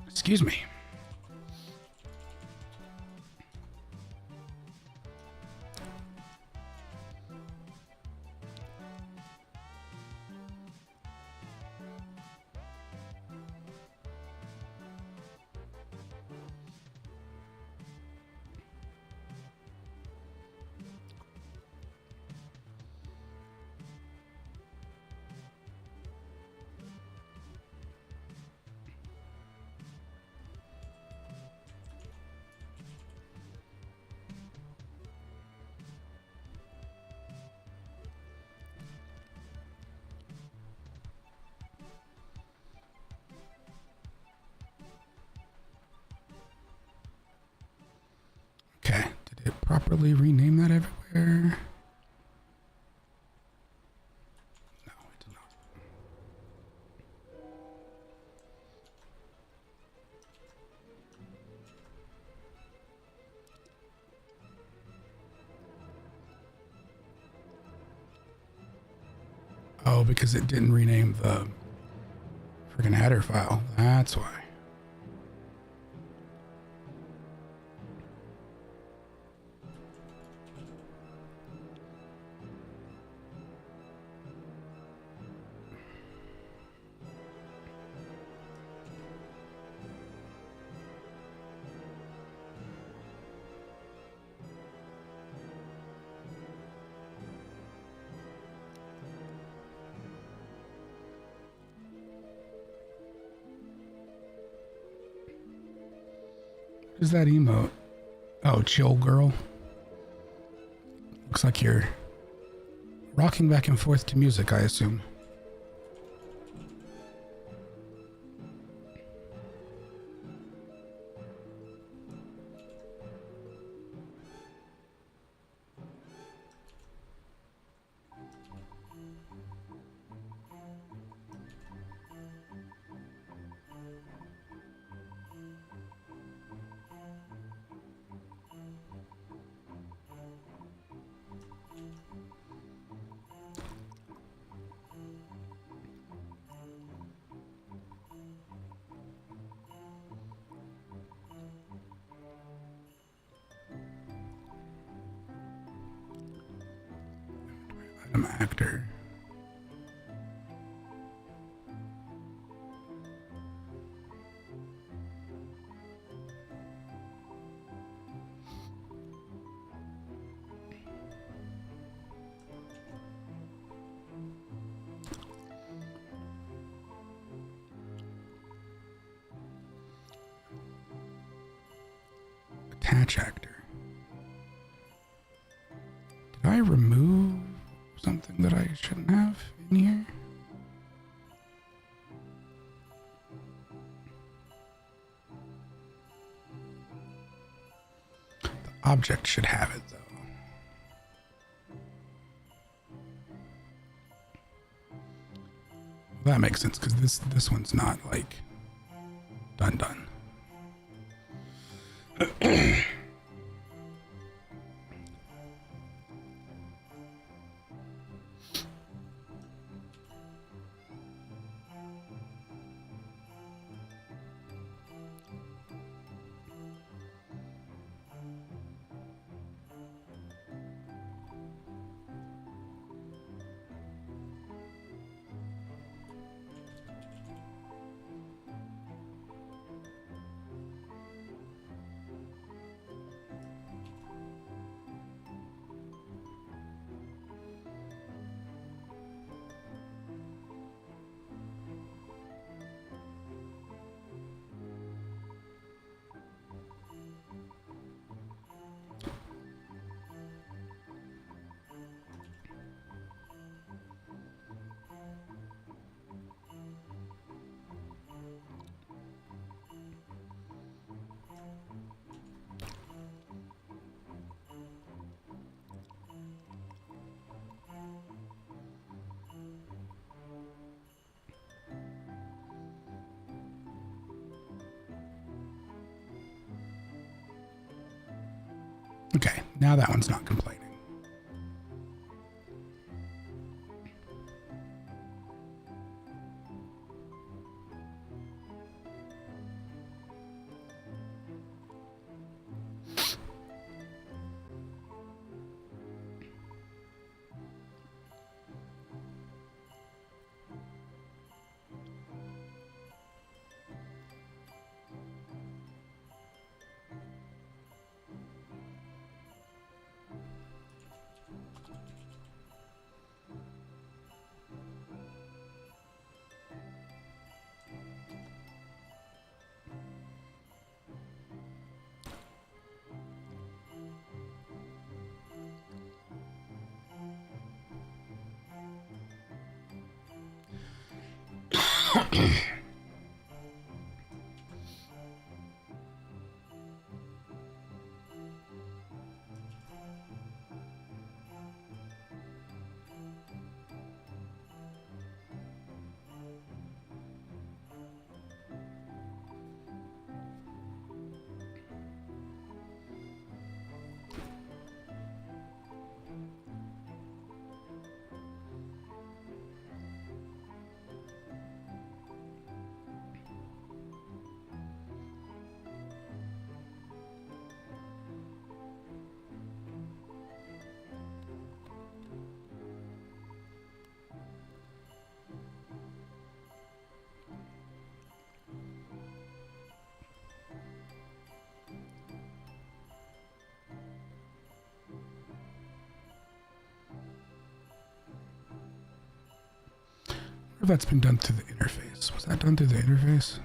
Excuse me. Okay, did it properly rename that everywhere? No, it did not. Oh, because it didn't rename the freaking header file. That's why. What is that emote? Oh, chill girl. Looks like you're rocking back and forth to music, I assume. I'm an actor. Attach actor. Did I remove something that I shouldn't have in here? The object should have it though. That makes sense because this one's not like done. Okay, now that one's not complaining. If that's been done through the interface. Was that done through the interface?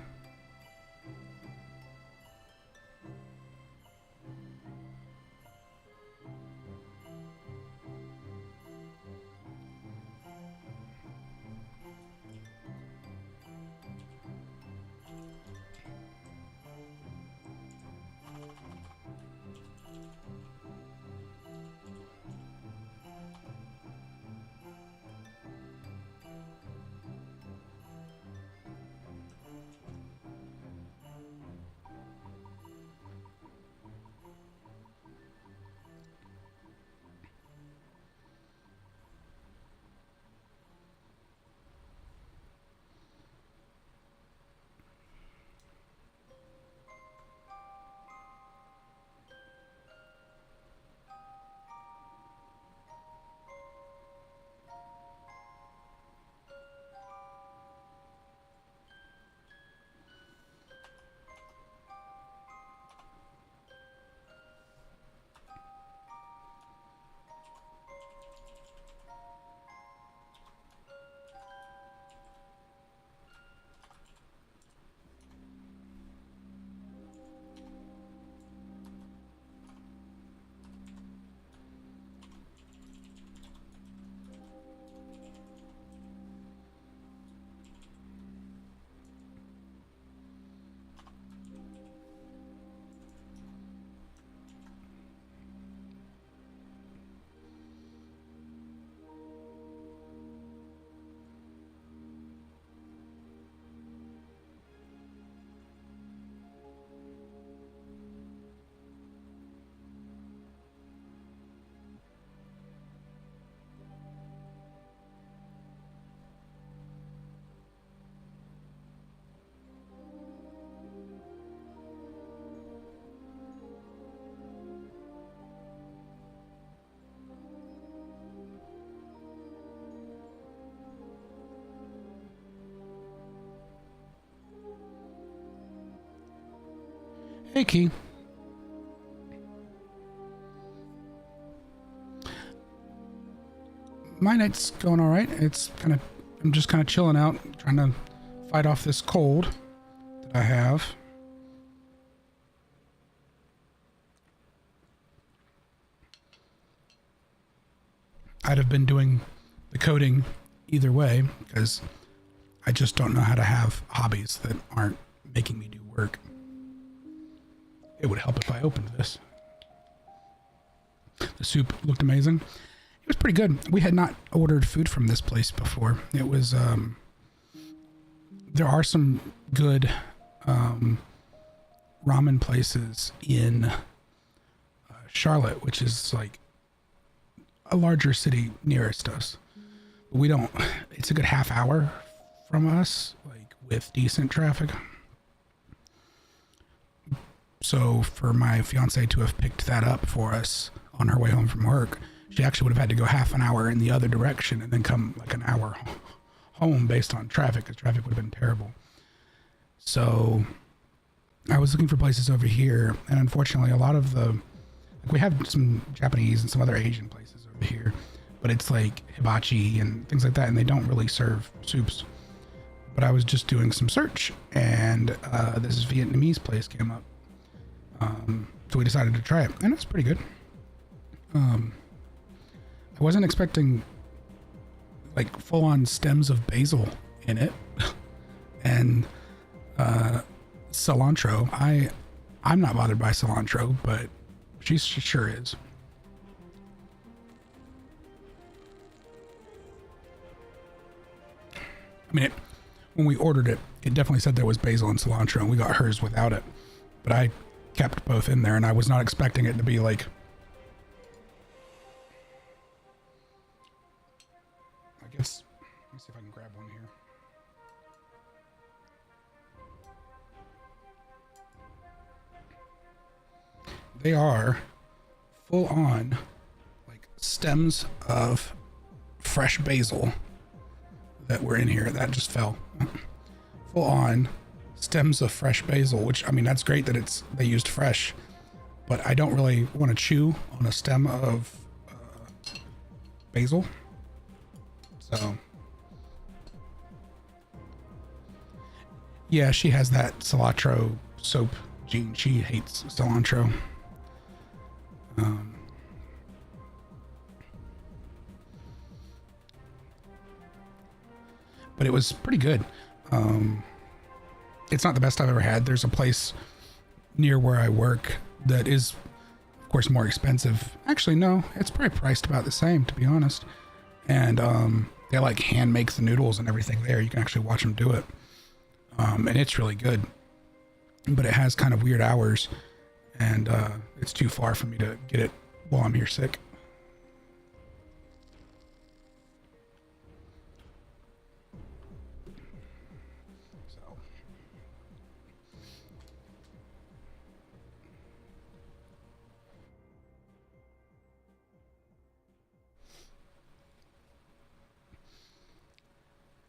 Hey, Key. My night's going all right. I'm just kind of chilling out, trying to fight off this cold that I have. I'd have been doing the coding either way because I just don't know how to have hobbies that aren't making me do work. It would help if I opened this. The soup looked amazing. It was pretty good. We had not ordered food from this place before. It was, there are some good ramen places in Charlotte, which is like a larger city nearest us. We don't, it's a good half hour from us, like with decent traffic. So for my fiance to have picked that up for us on her way home from work, she actually would have had to go half an hour in the other direction and then come like an hour home based on traffic, because traffic would have been terrible. So I was looking for places over here, and unfortunately a lot of we have some Japanese and some other Asian places over here, but it's like hibachi and things like that, and they don't really serve soups. But I was just doing some search, and this Vietnamese place came up. So we decided to try it, and it's pretty good. I wasn't expecting like full-on stems of basil in it and cilantro. I'm not bothered by cilantro, but she sure is. I mean, when we ordered it, it definitely said there was basil and cilantro, and we got hers without it. But I kept both in there, and I was not expecting it to be like... I guess, let me see if I can grab one here. They are full on like stems of fresh basil that were in here. That just fell. Full on stems of fresh basil, which, I mean, that's great that they used fresh, but I don't really want to chew on a stem of basil. So yeah, she has that cilantro soap gene. She hates cilantro. But it was pretty good. It's not the best I've ever had. There's a place near where I work that is, of course, more expensive. Actually, no, it's probably priced about the same, to be honest. And they like hand make the noodles and everything there. You can actually watch them do it. And it's really good. But it has kind of weird hours, and it's too far for me to get it while I'm here sick.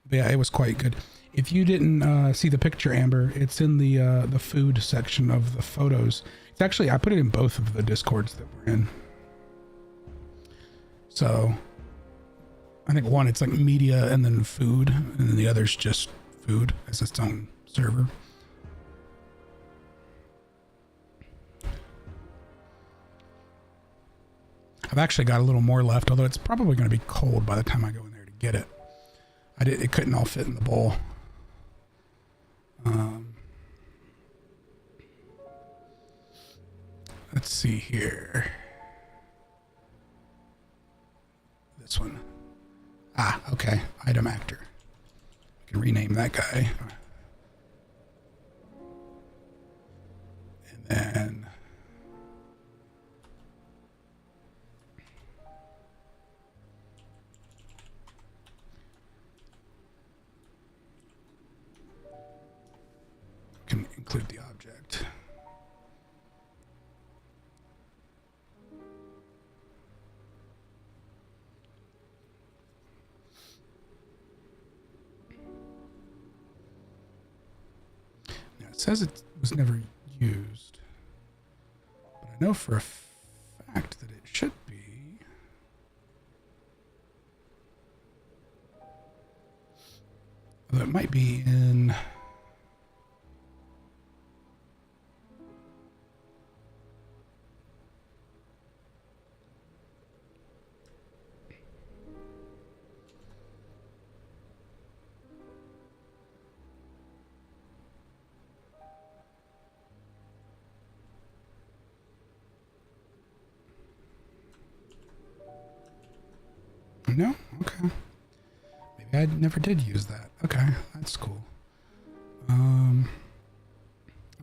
But yeah, it was quite good. If you didn't see the picture, Amber, it's in the food section of the photos. It's actually, I put it in both of the Discords that we're in. So I think one, it's like media and then food, and then the other's just food as its own server. I've actually got a little more left, although it's probably going to be cold by the time I go in there to get it. It couldn't all fit in the bowl. Let's see here. This one. Ah, okay. Item actor. I can rename that guy. And then... can include the object. Now it says it was never used. I know for a fact that it should be. Although it might be in. No? Okay. Maybe I never did use that. Okay, that's cool. I'm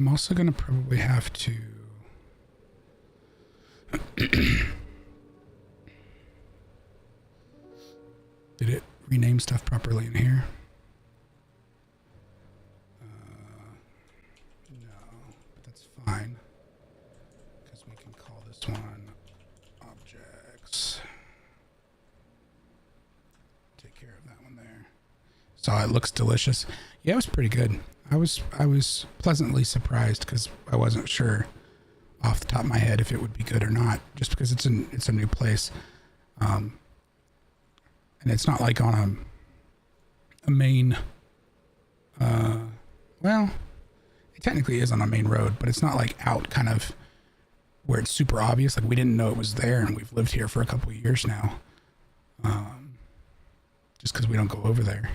also going to probably have to... Did it rename stuff properly in here? No, but that's fine. Because we can call this one objects. Take care of that one there. So it looks delicious. Yeah, it was pretty good. I was pleasantly surprised because I wasn't sure off the top of my head if it would be good or not, just because it's a new place, and it's not like on a main. Well, it technically is on a main road, but it's not like out kind of where it's super obvious. Like we didn't know it was there, and we've lived here for a couple of years now. Just because we don't go over there.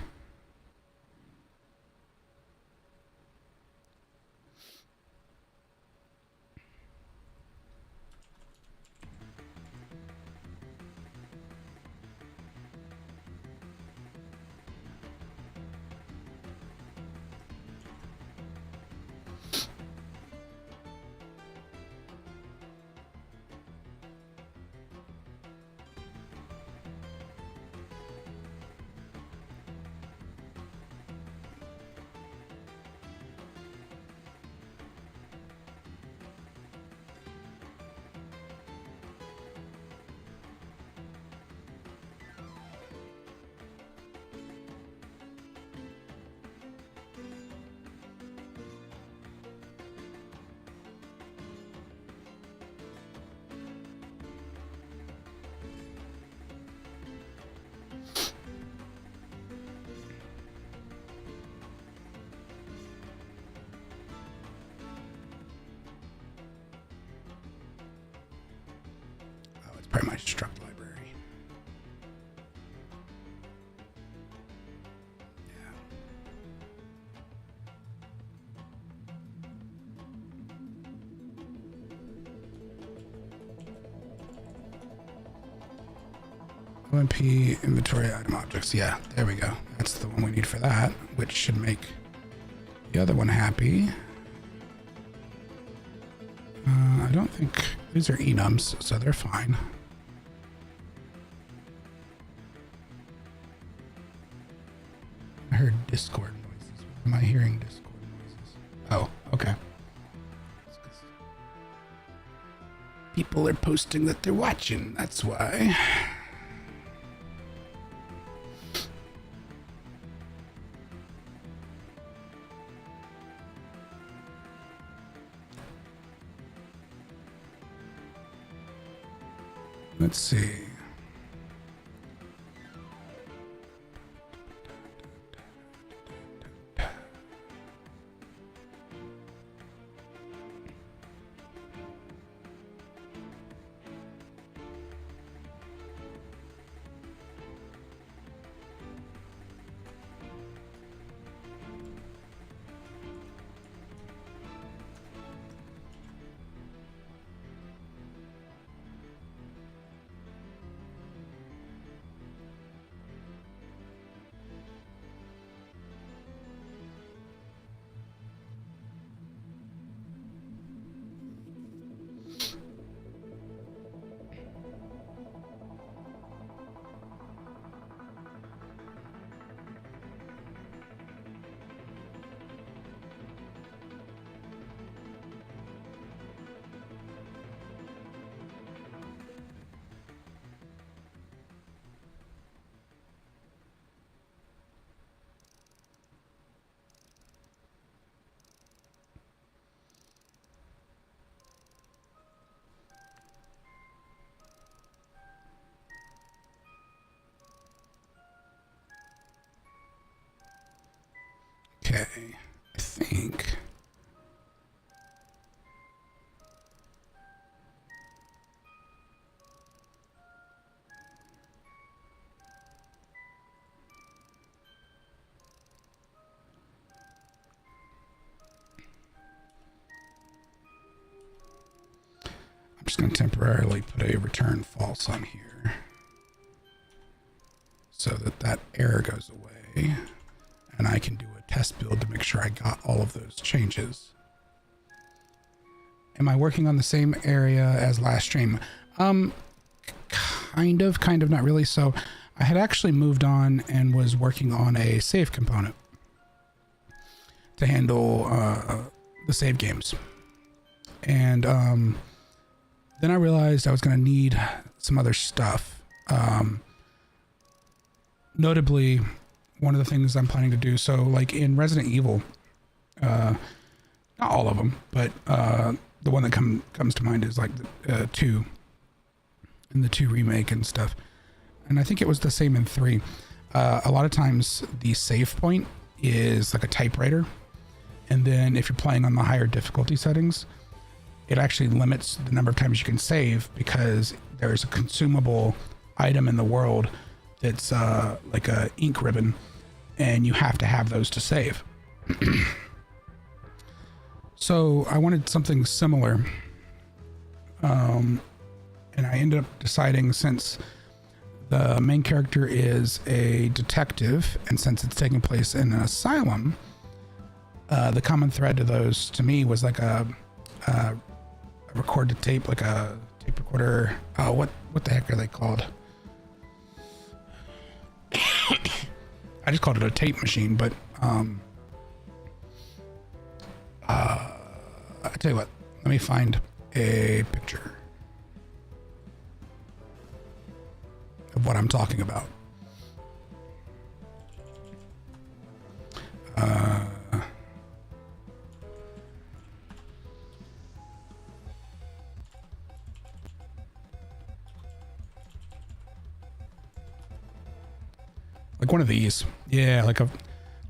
Probably my struct library. Yeah. OMP inventory item objects. Yeah, there we go. That's the one we need for that, which should make the other one happy. I don't think these are enums, so they're fine. I heard Discord noises. Am I hearing Discord noises? Oh, okay. People are posting that they're watching. That's why. Let's see. Okay, I think. I'm just going to temporarily put a return false on here so that that error goes away, and I can do a test build to make sure I got all of those changes. Am I working on the same area as last stream? Kind of, not really. So I had actually moved on and was working on a save component to handle the save games. And then I realized I was going to need some other stuff. Notably, one of the things I'm planning to do, so like in Resident Evil, not all of them, but the one that comes to mind is like the 2 and the 2 remake and stuff. And I think it was the same in 3. A lot of times the save point is like a typewriter. And then if you're playing on the higher difficulty settings, it actually limits the number of times you can save because there's a consumable item in the world that's like a ink ribbon, and you have to have those to save. So I wanted something similar. And I ended up deciding, since the main character is a detective, and since it's taking place in an asylum, the common thread to those to me was like a record to tape, like a tape recorder. What the heck are they called? I just called it a tape machine, but I tell you what, let me find a picture of what I'm talking about. Like one of these. Yeah, like one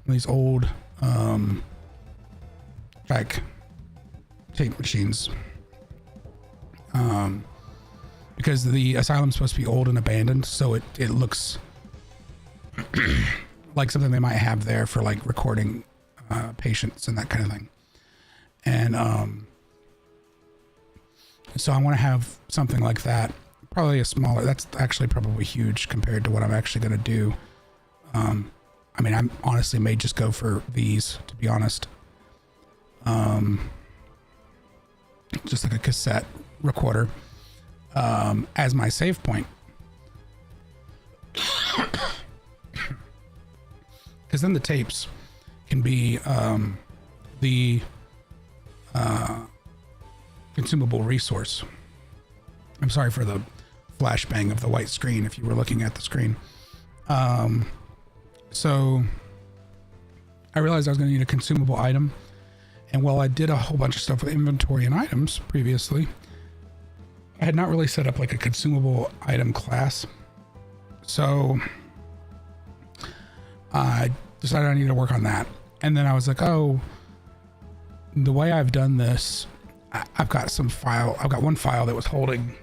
of these old like tape machines. Because the asylum's supposed to be old and abandoned, so it looks like something they might have there for like recording patients and that kind of thing. And so I want to have something like that, probably a smaller. That's actually probably huge compared to what I'm actually going to do. I mean, I honestly may just go for these, to be honest. Just like a cassette recorder as my save point. Because then the tapes can be the consumable resource. I'm sorry for the flashbang of the white screen if you were looking at the screen. So I realized I was going to need a consumable item. And while I did a whole bunch of stuff with inventory and items previously, I had not really set up like a consumable item class. So I decided I needed to work on that. And then I was like, oh, the way I've done this, I've got one file that was holding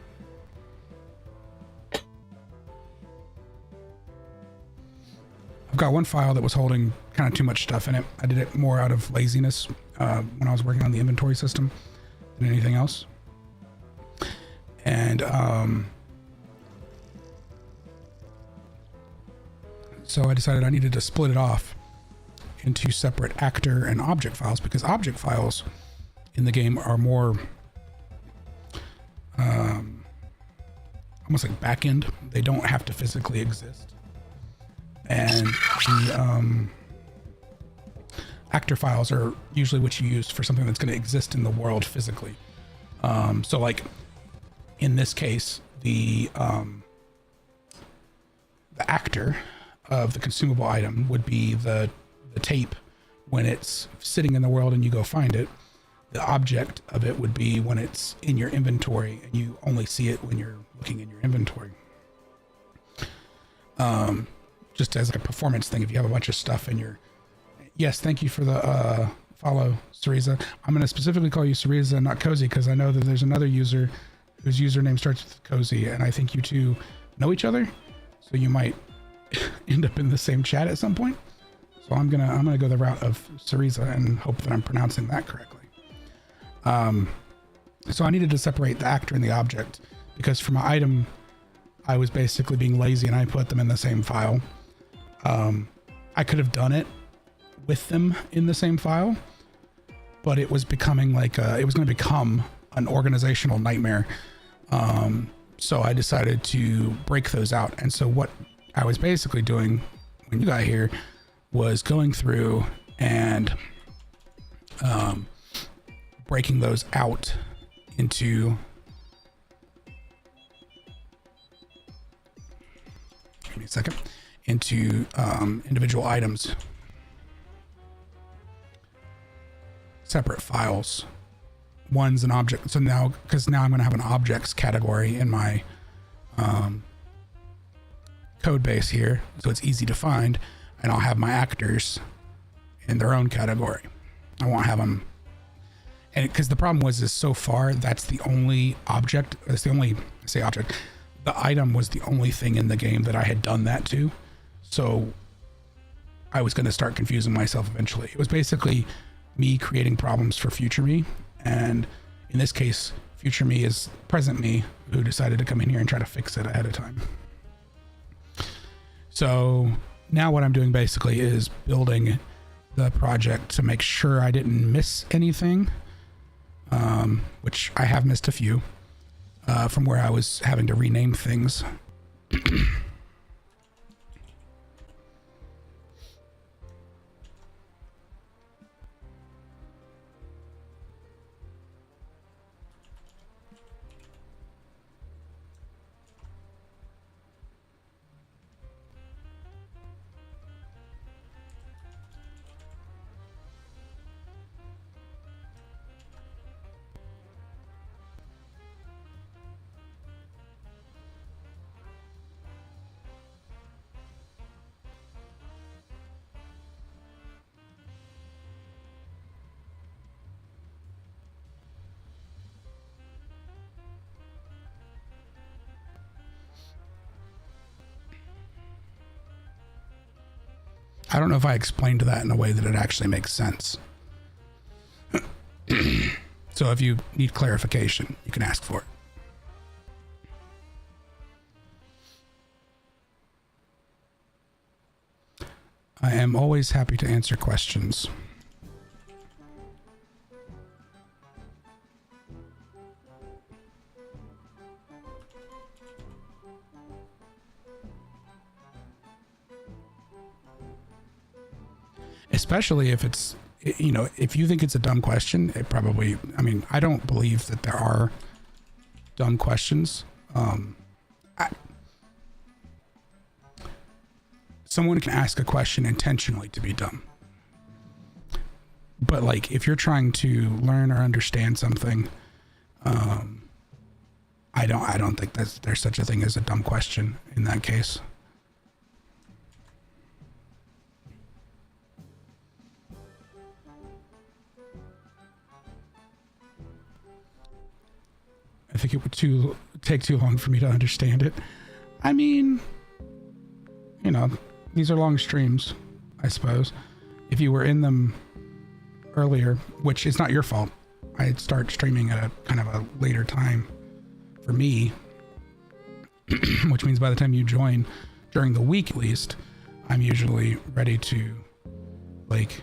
kind of too much stuff in it. I did it more out of laziness when I was working on the inventory system than anything else. And so I decided I needed to split it off into separate actor and object files, because object files in the game are more almost like back-end. They don't have to physically exist. And the actor files are usually what you use for something that's going to exist in the world physically. So like in this case, the actor of the consumable item would be the tape when it's sitting in the world and you go find it. The object of it would be when it's in your inventory and you only see it when you're looking in your inventory. Just as like a performance thing, if you have a bunch of stuff in your, Yes, thank you for the follow, Cereza. I'm going to specifically call you Cereza and not Cozy because I know that there's another user whose username starts with Cozy, and I think you two know each other, so you might end up in the same chat at some point. So I'm gonna go the route of Cereza and hope that I'm pronouncing that correctly. So I needed to separate the actor and the object because for my item, I was basically being lazy and I put them in the same file. I could have done it with them in the same file, but it was becoming like it was going to become an organizational nightmare. So I decided to break those out. And so what I was basically doing when you got here was going through and breaking those out into, give me a second, into individual items, separate files. One's an object. So now, because now I'm going to have an objects category in my code base here, so it's easy to find, and I'll have my actors in their own category. I won't have them, and because the problem is so far that's the only object. That's the only, I say object. The item was the only thing in the game that I had done that to, so I was going to start confusing myself eventually. It was basically me creating problems for future me. And in this case, future me is present me who decided to come in here and try to fix it ahead of time. So now what I'm doing basically is building the project to make sure I didn't miss anything, which I have missed a few from where I was having to rename things. I don't know if I explained that in a way that it actually makes sense. So if you need clarification, you can ask for it. I am always happy to answer questions. Especially if it's, you know, if you think it's a dumb question, it probably, I mean, I don't believe that there are dumb questions. Someone can ask a question intentionally to be dumb. But like, if you're trying to learn or understand something, I don't think there's such a thing as a dumb question in that case. I think it would take too long for me to understand it. I mean, you know, these are long streams, I suppose. If you were in them earlier, which is not your fault, I'd start streaming at a kind of a later time for me, which means by the time you join during the week, at least, I'm usually ready to like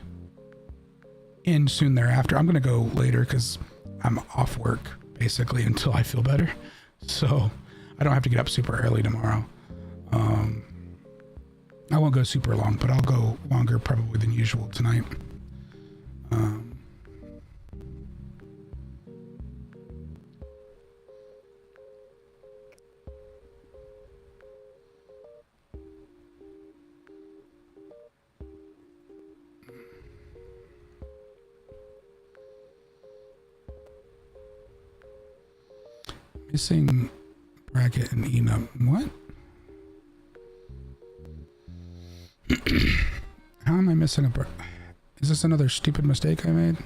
end soon thereafter. I'm going to go later because I'm off work basically until I feel better, so I don't have to get up super early tomorrow. I won't go super long, but I'll go longer probably than usual tonight. Missing bracket and enum. What? How am I missing a bracket? Is this another stupid mistake I made?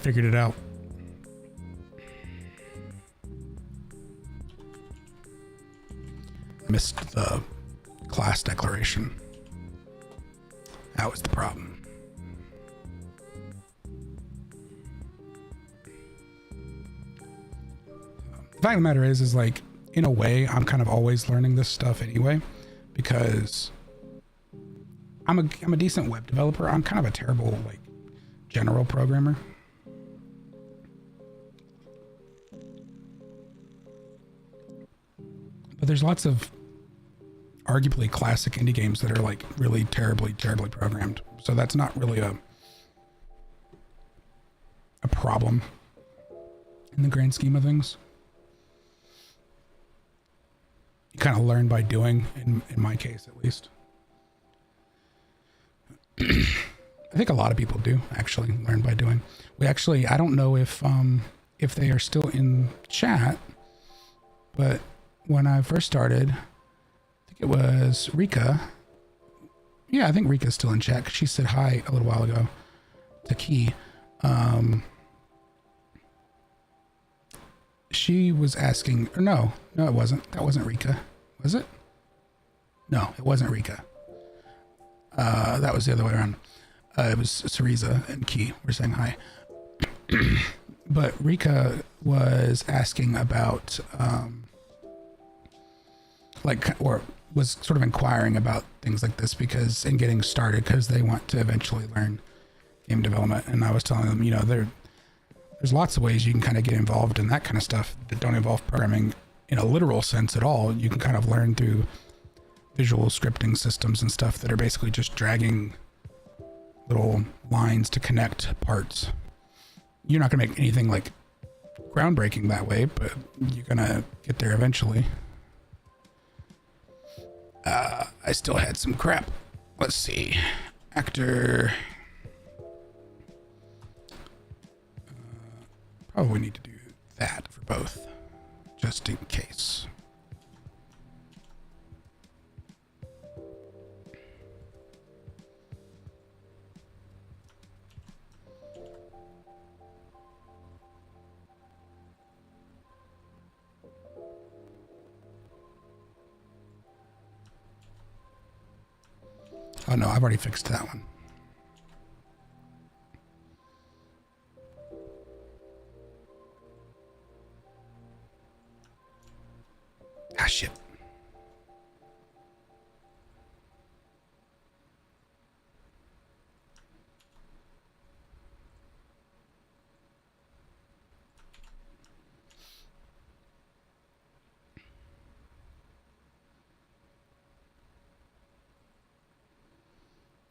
Figured it out. Missed the class declaration. That was the problem. The fact of the matter is like, in a way, I'm kind of always learning this stuff anyway, because I'm a decent web developer. I'm kind of a terrible, like, general programmer. But there's lots of arguably classic indie games that are like really terribly programmed. So that's not really a problem in the grand scheme of things. You kind of learn by doing, in my case at least. I think a lot of people do actually learn by doing. I don't know if they are still in chat, but when I first started, I think it was Rika. Yeah, I think Rika's still in chat. She said hi a little while ago to Key. She was asking, or no, it wasn't. That wasn't Rika. Was it? No, it wasn't Rika. That was the other way around. It was Cereza and Key were saying hi. But Rika was asking about, or was sort of inquiring about things like this and getting started because they want to eventually learn game development. And I was telling them, there's lots of ways you can kind of get involved in that kind of stuff that don't involve programming in a literal sense at all. You can kind of learn through visual scripting systems and stuff that are basically just dragging little lines to connect parts. You're not going to make anything like groundbreaking that way, but you're going to get there eventually. I still had some crap. Let's see. Actor. Probably need to do that for both, just in case. Oh no, I've already fixed that one. Ah, shit.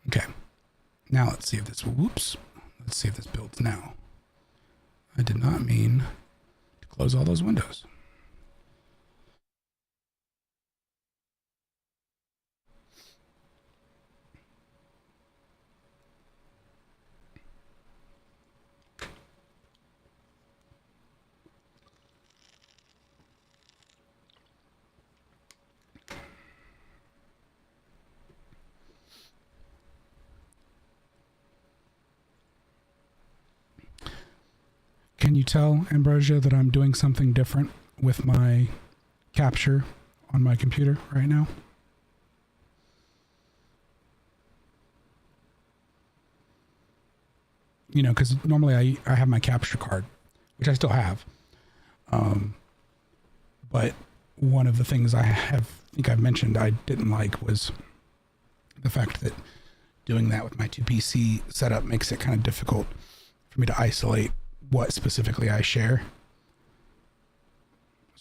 Okay. Now let's see if this, whoops. Let's see if this builds now. I did not mean to close all those windows. Can you tell, Ambrosia, that I'm doing something different with my capture on my computer right now? Because normally I have my capture card, which I still have. But one of the things I think I've mentioned I didn't like was the fact that doing that with my 2PC setup makes it kind of difficult for me to isolate what specifically I share.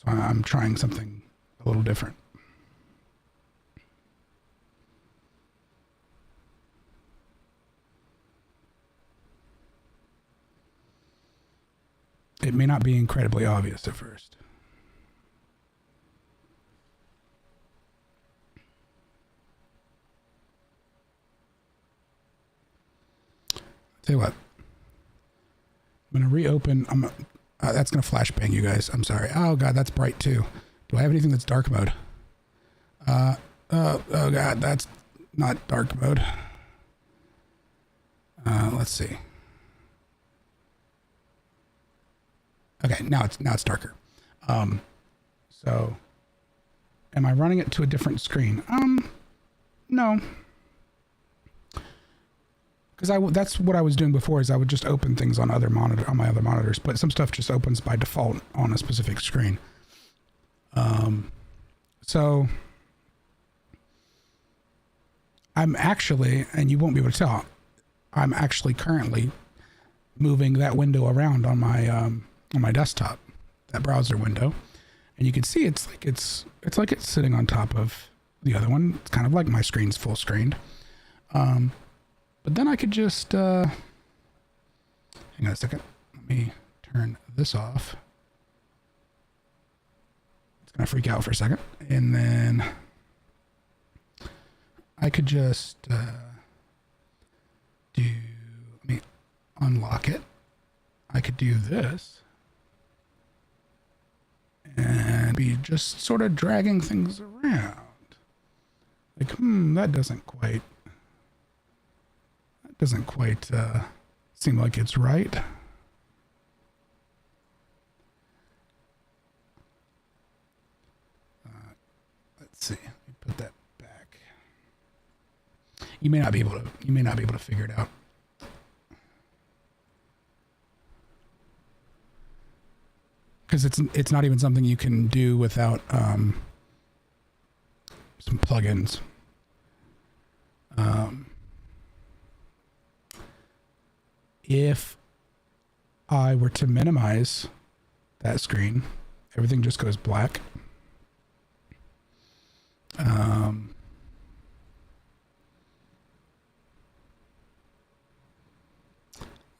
So I'm trying something a little different. It may not be incredibly obvious at first. Tell you what, I'm going to reopen. That's going to flashbang you guys. I'm sorry. Oh God, that's bright too. Do I have anything that's dark mode? Oh God, that's not dark mode. Let's see. Okay, now it's darker. So am I running it to a different screen? No. Because that's what I was doing before, is I would just open things on my other monitors, but some stuff just opens by default on a specific screen. So I'm actually, and you won't be able to tell, I'm actually currently moving that window around on my desktop, that browser window, and you can see it's like it's sitting on top of the other one. It's kind of like my screen's full screened. But then I could just, hang on a second. Let me turn this off. It's going to freak out for a second. And then I could just let me unlock it. I could do this. And be just sort of dragging things around. Like, that doesn't quite seem like it's right. Let's see. Let me put that back. You may not be able to figure it out. Because it's not even something you can do without some plugins. If I were to minimize that screen, everything just goes black.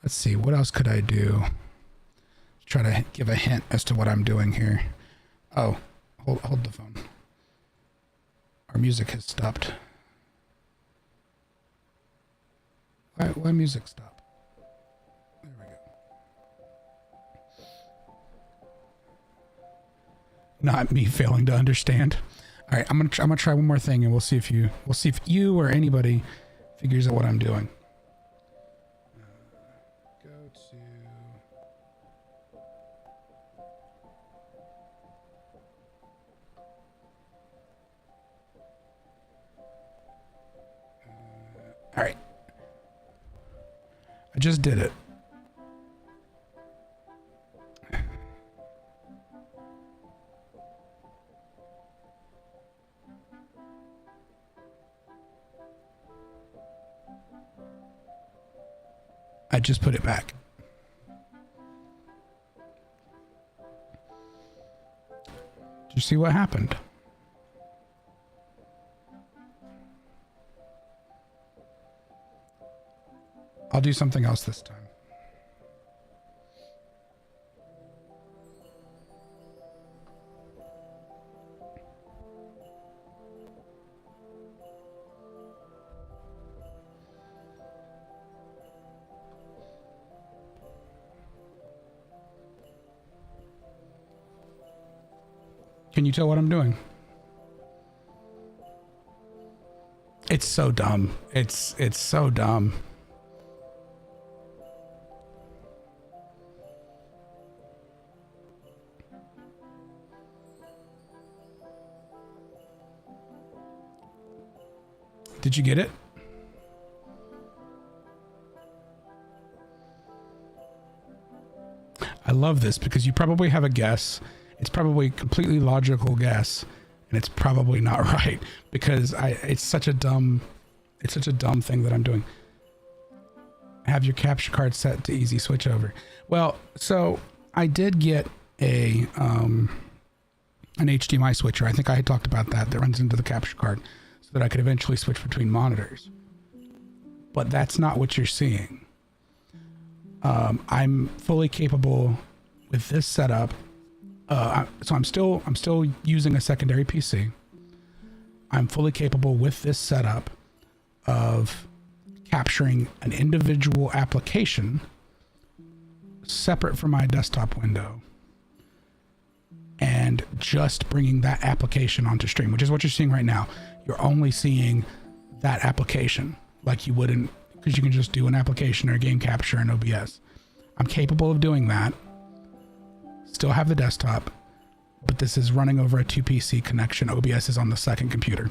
Let's see, what else could I do? Try to give a hint as to what I'm doing here. Oh, hold the phone. Our music has stopped. Why music stop? There we go. Not me failing to understand. All right, I'm gonna try one more thing, and we'll see if you or anybody figures out what I'm doing. Go to. All right. I just did it. I just put it back. Did you see what happened? I'll do something else this time. Can you tell what I'm doing? It's so dumb. It's so dumb. Did you get it? I love this because you probably have a guess. It's probably a completely logical guess, and it's probably not right because it's such a dumb thing that I'm doing. Have your capture card set to easy switch over. Well, so I did get a an HDMI switcher. I think I had talked about that runs into the capture card so that I could eventually switch between monitors. But that's not what you're seeing. I'm fully capable with this setup. So I'm still using a secondary PC. I'm fully capable with this setup of capturing an individual application separate from my desktop window and just bringing that application onto stream, which is what you're seeing right now. You're only seeing that application like you wouldn't, because you can just do an application or a game capture in OBS. I'm capable of doing that. Still have the desktop, but this is running over a 2 PC connection. OBS is on the second computer.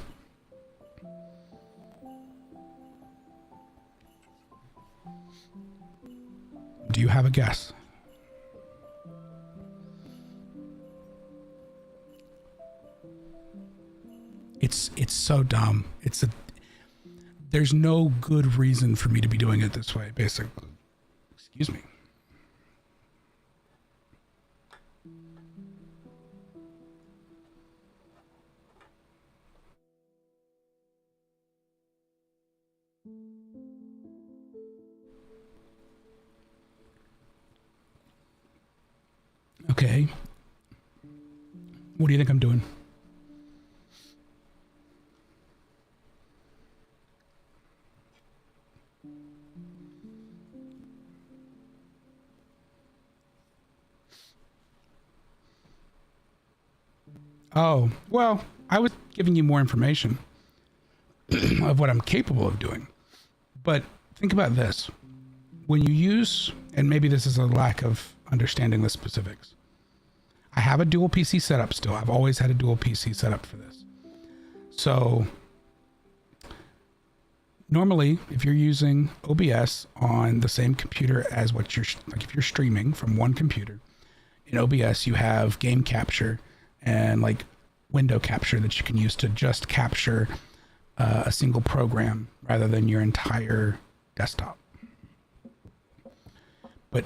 Do you have a guess? It's so dumb. There's no good reason for me to be doing it this way, basically. Excuse me. Okay. What do you think I'm doing? Oh, well, I was giving you more information of what I'm capable of doing. But think about this. When you use, and maybe this is a lack of understanding the specifics, I have a dual PC setup still. I've always had a dual PC setup for this. So normally, if you're using OBS on the same computer as what you're, like if you're streaming from one computer, in OBS you have game capture and like window capture that you can use to just capture a single program rather than your entire desktop. But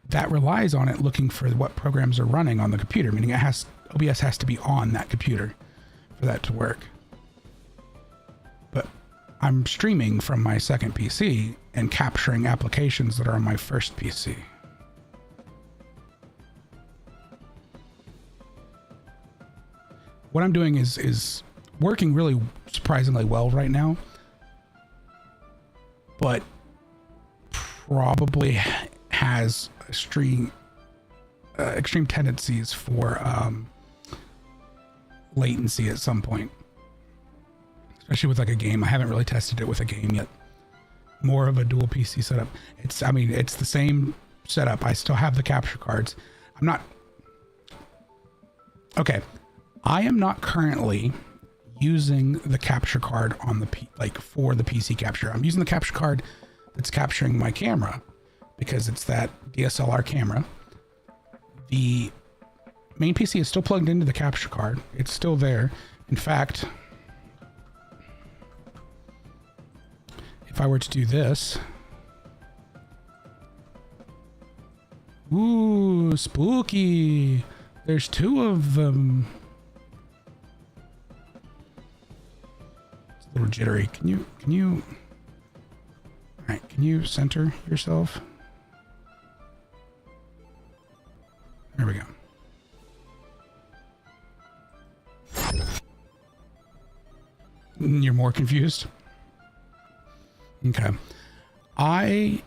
that relies on it looking for what programs are running on the computer, meaning OBS has to be on that computer for that to work. But I'm streaming from my second PC and capturing applications that are on my first PC. What I'm doing is working really surprisingly well right now, but probably has extreme tendencies for latency at some point, especially with like a game. I haven't really tested it with a game yet. More of a dual PC setup. It's the same setup. I still have the capture cards. I am not currently using the capture card on the for the PC capture. I'm using the capture card that's capturing my camera because it's that DSLR camera. The main PC is still plugged into the capture card. It's still there. In fact, if I were to do this, ooh, spooky. There's two of them. Little jittery. Can you all right, can you center yourself? There we go. You're more confused? Okay. I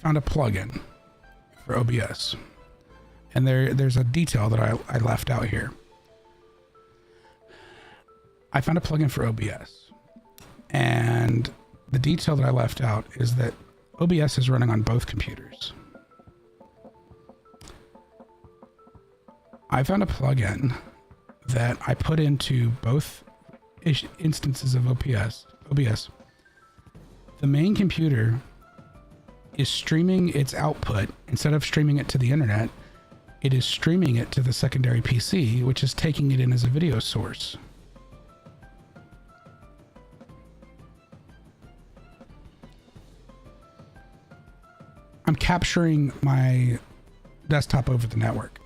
found a plugin for OBS, and there's a detail that I left out here. I found a plugin for OBS. And the detail that I left out is that OBS is running on both computers. I found a plugin that I put into both instances of OBS. The main computer is streaming its output. Instead of streaming it to the internet, it is streaming it to the secondary PC, which is taking it in as a video source. I'm capturing my desktop over the network.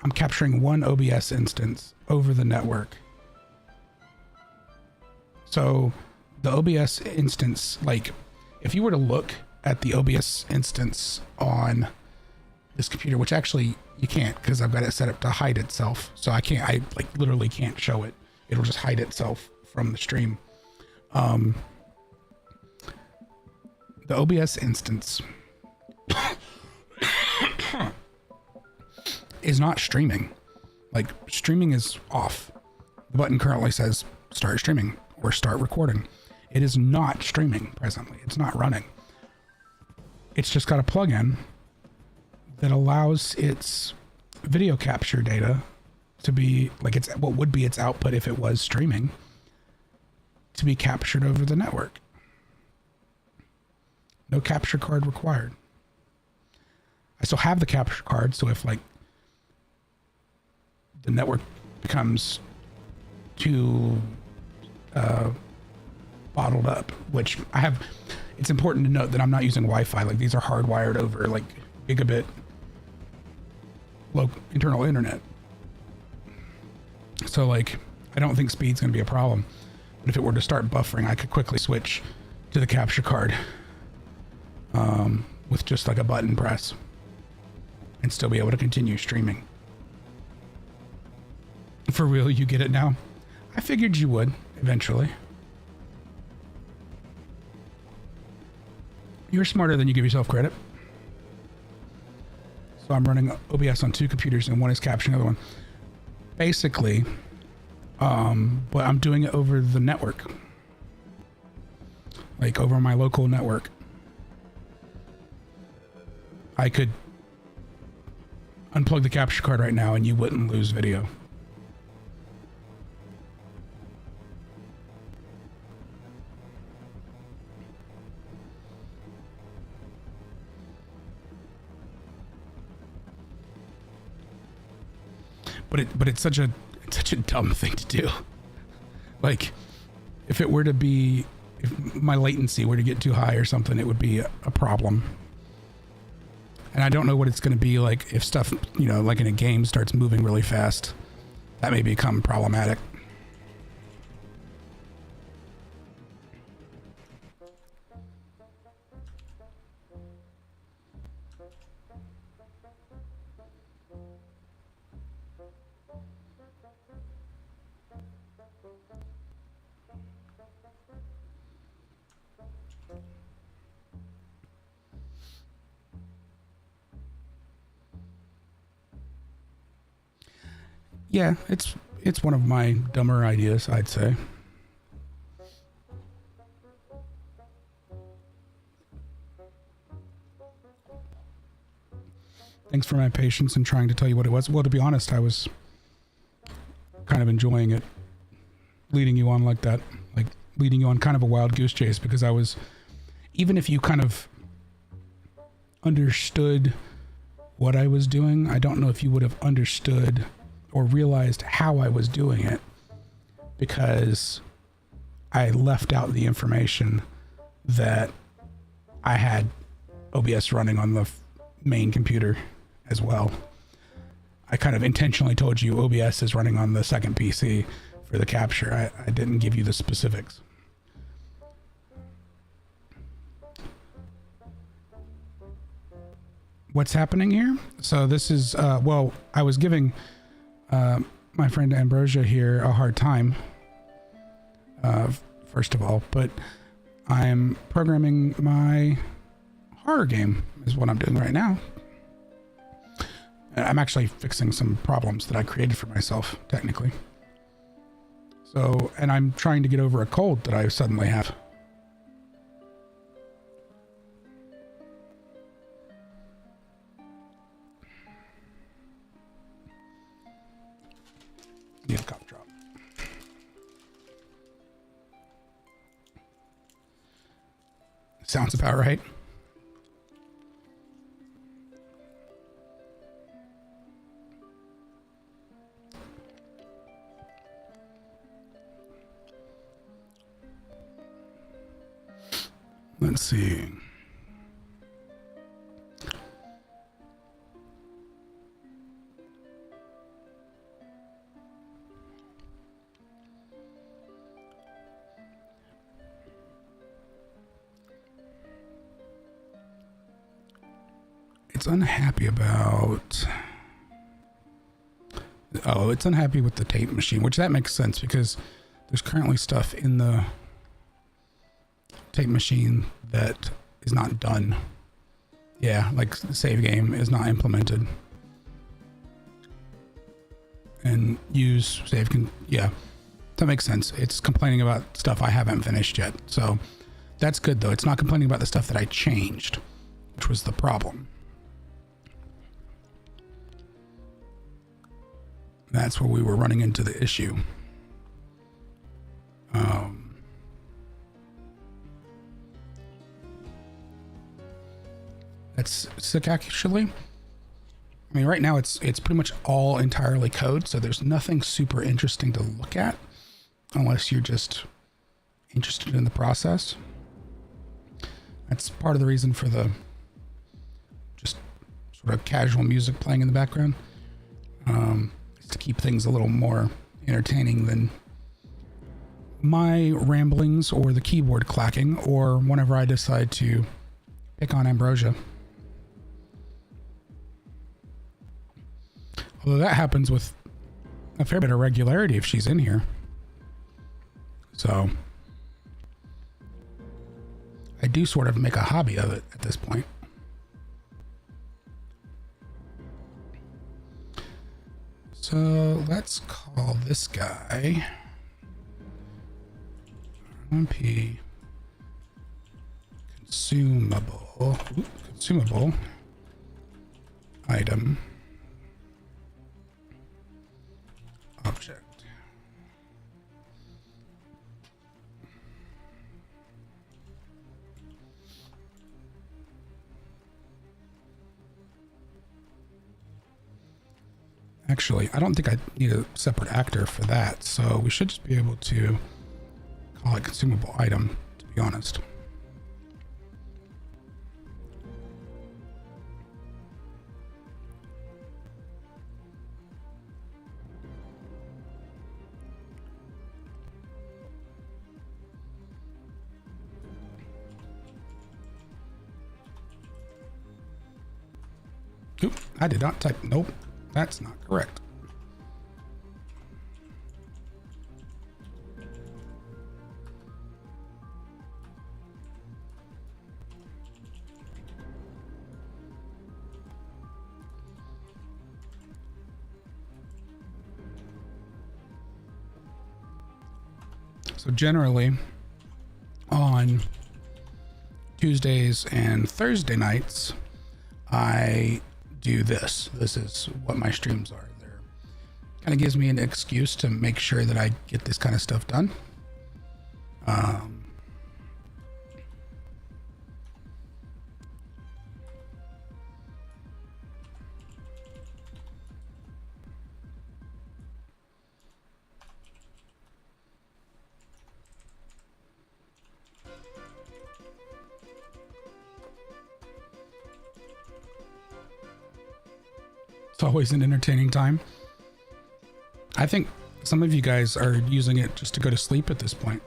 I'm capturing one OBS instance over the network. So the OBS instance, like if you were to look at the OBS instance on this computer, which actually you can't because I've got it set up to hide itself. So I like literally can't show it. It'll just hide itself from the stream. The OBS instance is not streaming. Like streaming is off. The button currently says start streaming or start recording. It is not streaming presently. It's not running. It's just got a plugin that allows its video capture data to be like it's what would be its output if it was streaming to be captured over the network. No capture card required. I still have the capture card, so if like the network becomes too bottled up, which I have, it's important to note that I'm not using Wi-Fi. Like these are hardwired over like gigabit local internal internet. So like, I don't think speed's gonna be a problem. But if it were to start buffering, I could quickly switch to the capture card with just like a button press and still be able to continue streaming. For real, you get it now? I figured you would eventually. You're smarter than you give yourself credit. So I'm running OBS on 2 computers and one is capturing the other one. Basically, but I'm doing it over the network. Like over my local network. I could unplug the capture card right now and you wouldn't lose video. But it's such a dumb thing to do. Like if it were to be, if my latency were to get too high or something, it would be a problem. And I don't know what it's going to be like if stuff, you know, like in a game starts moving really fast. That may become problematic. Yeah, it's one of my dumber ideas, I'd say. Thanks for my patience in trying to tell you what it was. Well, to be honest, I was kind of enjoying it, leading you on like that, like leading you on kind of a wild goose chase, because I was, even if you kind of understood what I was doing, I don't know if you would have understood or realized how I was doing it, because I left out the information that I had OBS running on the main computer as well. I kind of intentionally told you OBS is running on the second PC for the capture. I didn't give you the specifics. What's happening here? So this is, well, I was giving my friend Ambrosia here a hard time, first of all, but I'm programming my horror game is what I'm doing right now. I'm actually fixing some problems that I created for myself, technically. So, and I'm trying to get over a cold that I suddenly have. Need a cough drop. Sounds about right. Let's see. it's unhappy about... Oh, it's unhappy with the tape machine, which that makes sense because there's currently stuff in the tape machine that is not done. Yeah, like the save game is not implemented. And use save can, yeah, that makes sense. It's complaining about stuff I haven't finished yet. So that's good though. It's not complaining about the stuff that I changed, which was the problem. That's where we were running into the issue. That's sick actually. I mean, right now it's pretty much all entirely code, so there's nothing super interesting to look at unless you're just interested in the process. That's part of the reason for the just sort of casual music playing in the background, is to keep things a little more entertaining than my ramblings or the keyboard clacking or whenever I decide to pick on Ambrosia. Although that happens with a fair bit of regularity if she's in here. So I do sort of make a hobby of it at this point. So let's call this guy MP consumable item object. Actually, I don't think I need a separate actor for that, so we should just be able to call it consumable item, to be honest. Oop, I did not type. Nope, that's not correct. So generally on Tuesdays and Thursday nights, I do this. This is what my streams are. They're kind of gives me an excuse to make sure that I get this kind of stuff done. It's always an entertaining time. I think some of you guys are using it just to go to sleep at this point.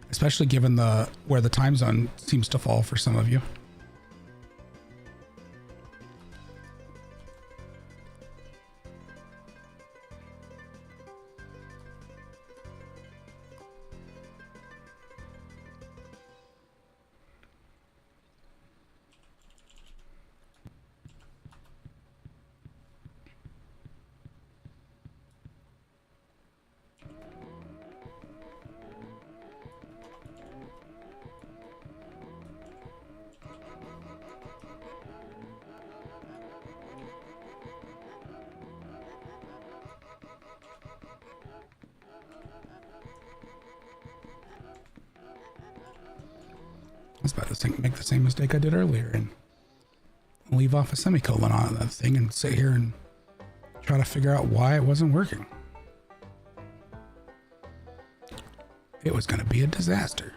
Especially given where the time zone seems to fall for some of you. I was about to make the same mistake I did earlier and leave off a semicolon on that thing and sit here and try to figure out why it wasn't working. It was going to be a disaster.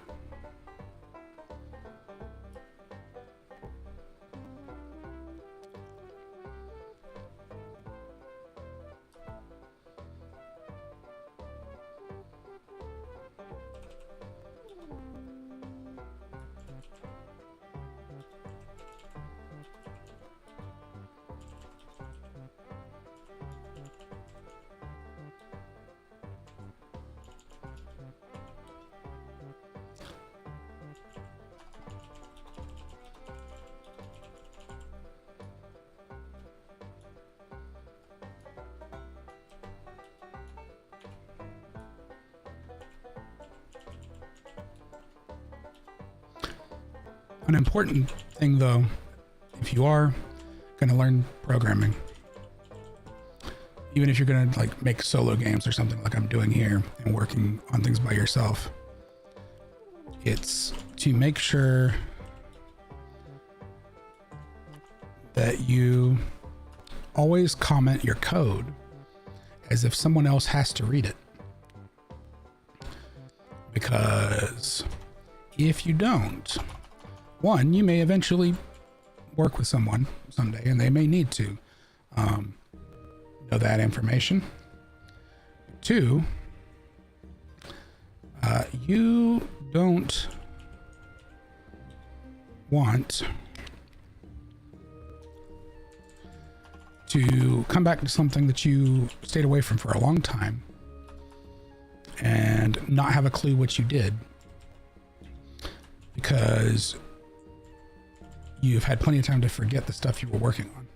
An important thing though, if you are going to learn programming, even if you're going to like make solo games or something like I'm doing here and working on things by yourself, it's to make sure that you always comment your code as if someone else has to read it. Because if you don't, one, you may eventually work with someone someday and they may need to know that information. Two, you don't want to come back to something that you stayed away from for a long time and not have a clue what you did, because you've had plenty of time to forget the stuff you were working on.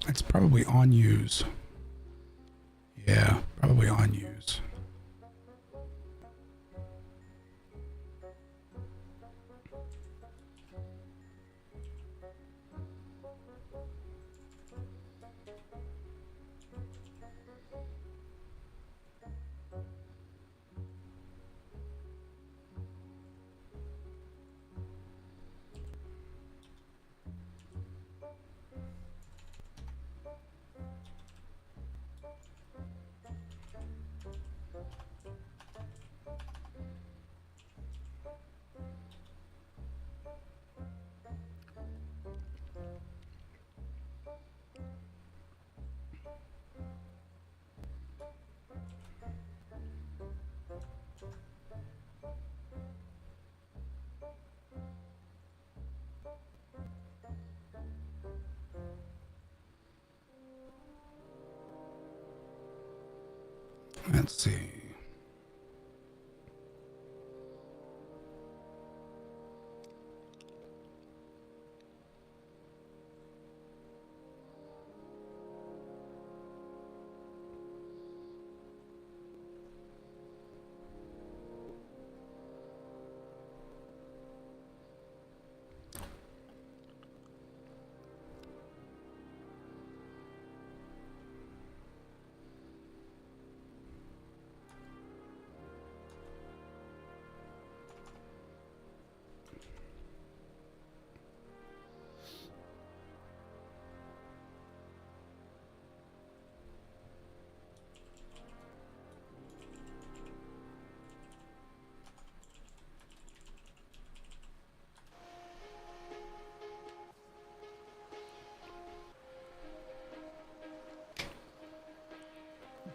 It's probably on use. Yeah, probably on use. Let's see.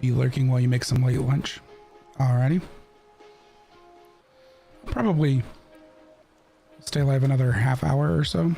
Be lurking while you make some late lunch. Alrighty. Probably stay alive another half hour or so.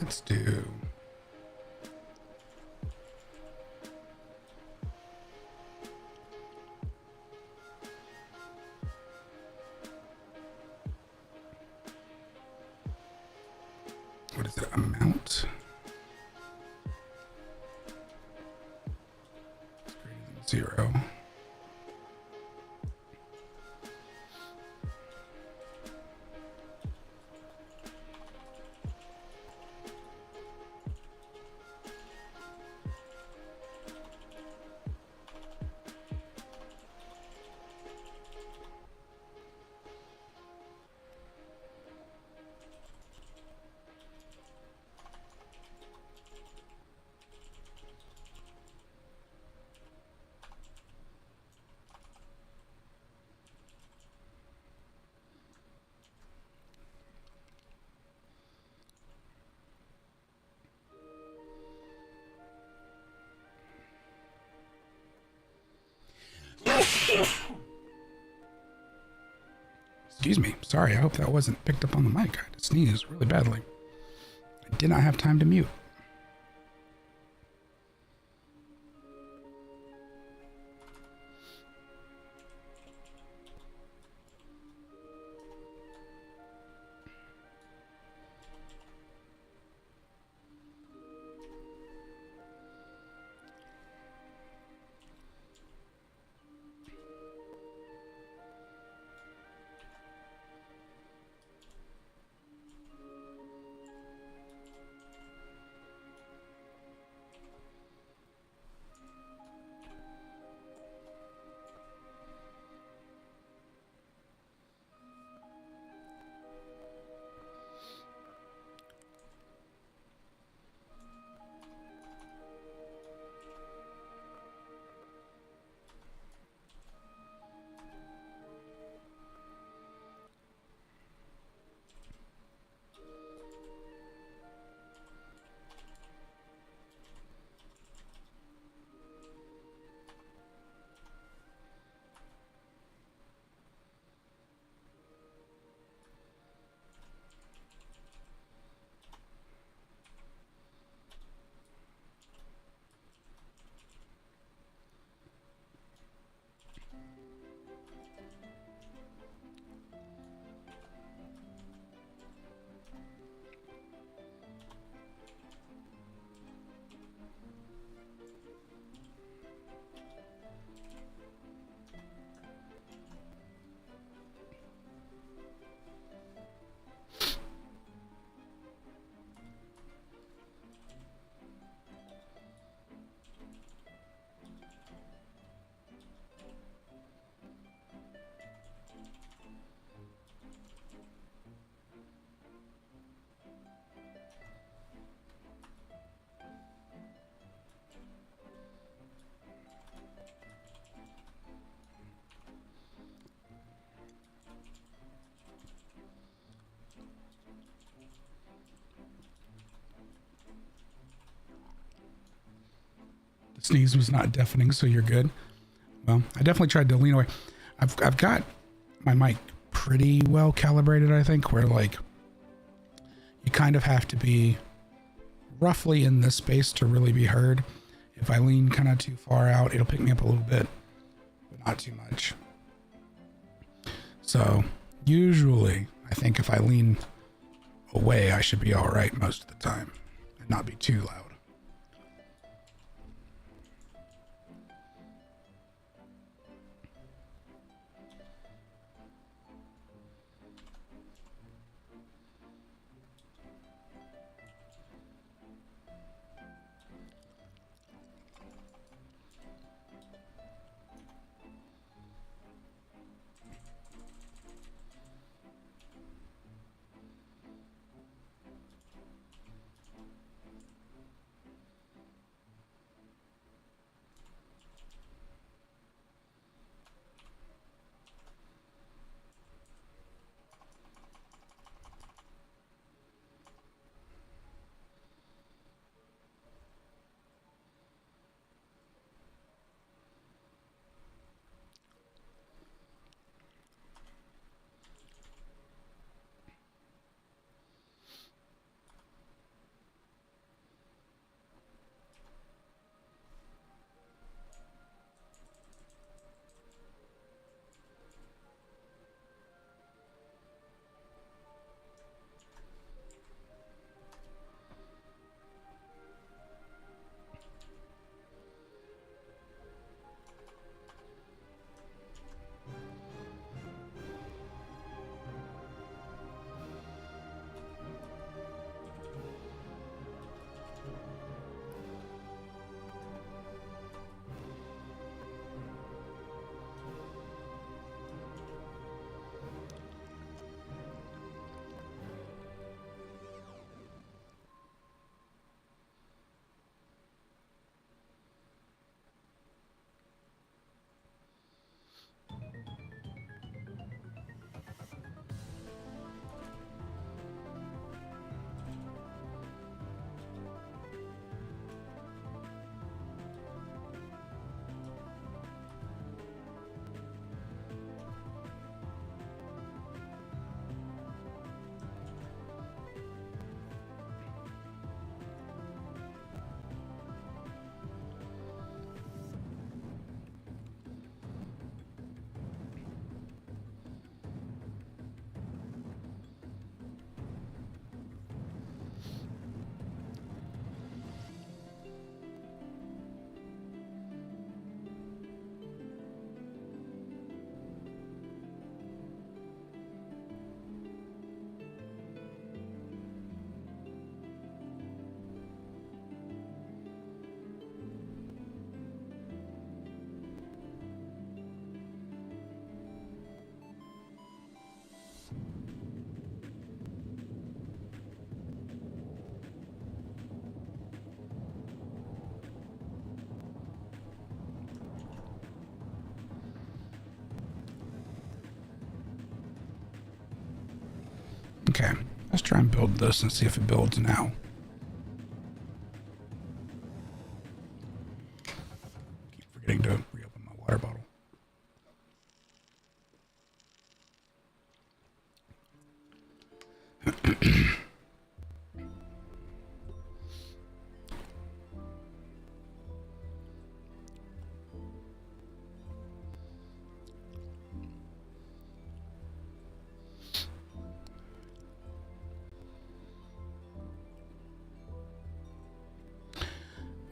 Let's do. What is it? Amount? It's greater than 0. Excuse me. Sorry, I hope that wasn't picked up on the mic. I had to sneeze really badly. I did not have time to mute. The sneeze was not deafening, so you're good. Well, I definitely tried to lean away. I've got my mic pretty well calibrated, I think, where like you kind of have to be roughly in this space to really be heard. If I lean kind of too far out, it'll pick me up a little bit, but not too much. So usually I think if I lean away, I should be all right most of the time and not be too loud. Okay, let's try and build this and see if it builds now. Keep forgetting to reopen my water bottle.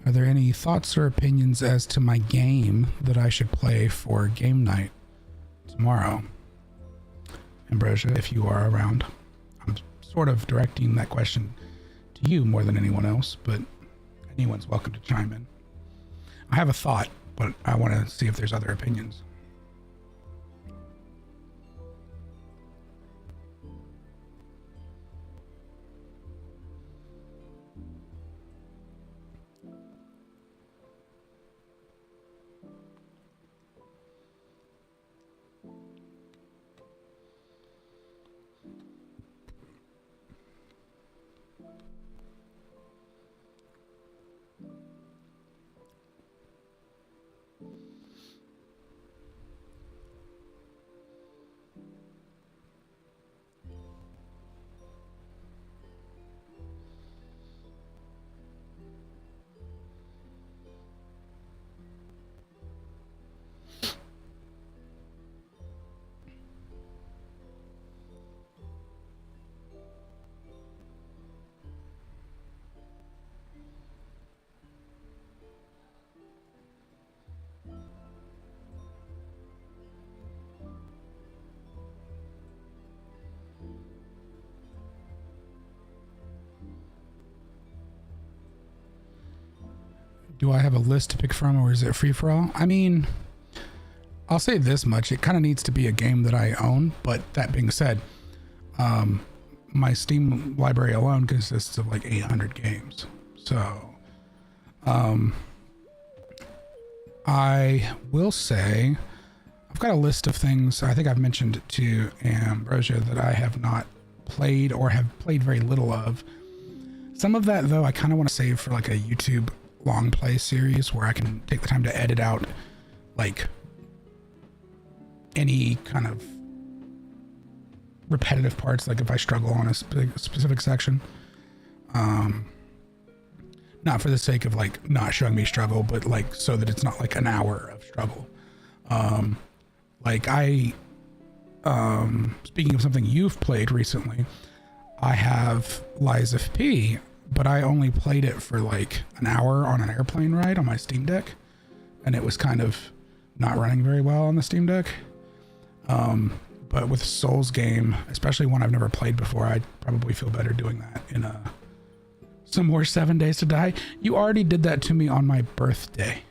Are there any thoughts or opinions as to my game that I should play for game night tomorrow? Ambrosia, if you are around. I'm sort of directing that question to you more than anyone else, but anyone's welcome to chime in. I have a thought, but I want to see if there's other opinions. Do I have a list to pick from, or is it free for all? I mean, I'll say this much. It kind of needs to be a game that I own, but that being said, my Steam library alone consists of like 800 games. So, I will say I've got a list of things I think I've mentioned to Ambrosia that I have not played or have played very little of. Some of that, though, I kind of want to save for like a YouTube long play series where I can take the time to edit out like any kind of repetitive parts, like if I struggle on a specific section. Not for the sake of like not showing me struggle, but like so that it's not like an hour of struggle. Like speaking of something you've played recently, I have Lies of P, but I only played it for like an hour on an airplane ride on my Steam Deck, and it was kind of not running very well on the Steam Deck. But with Souls game, especially one I've never played before, I'd probably feel better doing that in some more 7 Days to Die. You already did that to me on my birthday.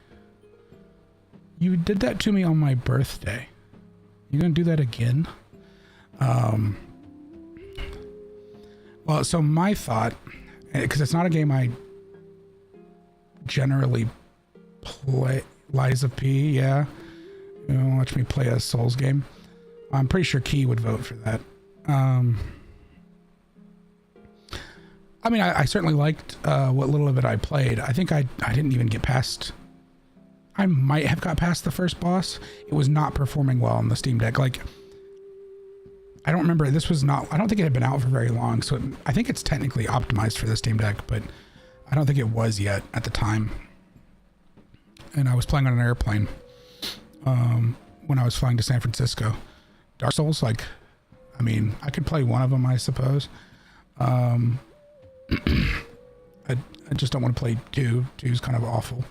You did that to me on my birthday. You gonna do that again? Well, so my thought, because it's not a game I generally play. Lies of P, yeah. You know, watch me play a Souls game. I'm pretty sure Key would vote for that. I mean, I certainly liked what little of it I played. I think I didn't even get past... I might have got past the first boss. It was not performing well on the Steam Deck. Like, I don't remember. This was not... I don't think it had been out for very long, so I think it's technically optimized for the Steam Deck, but I don't think it was yet at the time. And I was playing on an airplane when I was flying to San Francisco. Dark Souls, like, I mean, I could play one of them, I suppose. I just don't want to play two. Two's kind of awful.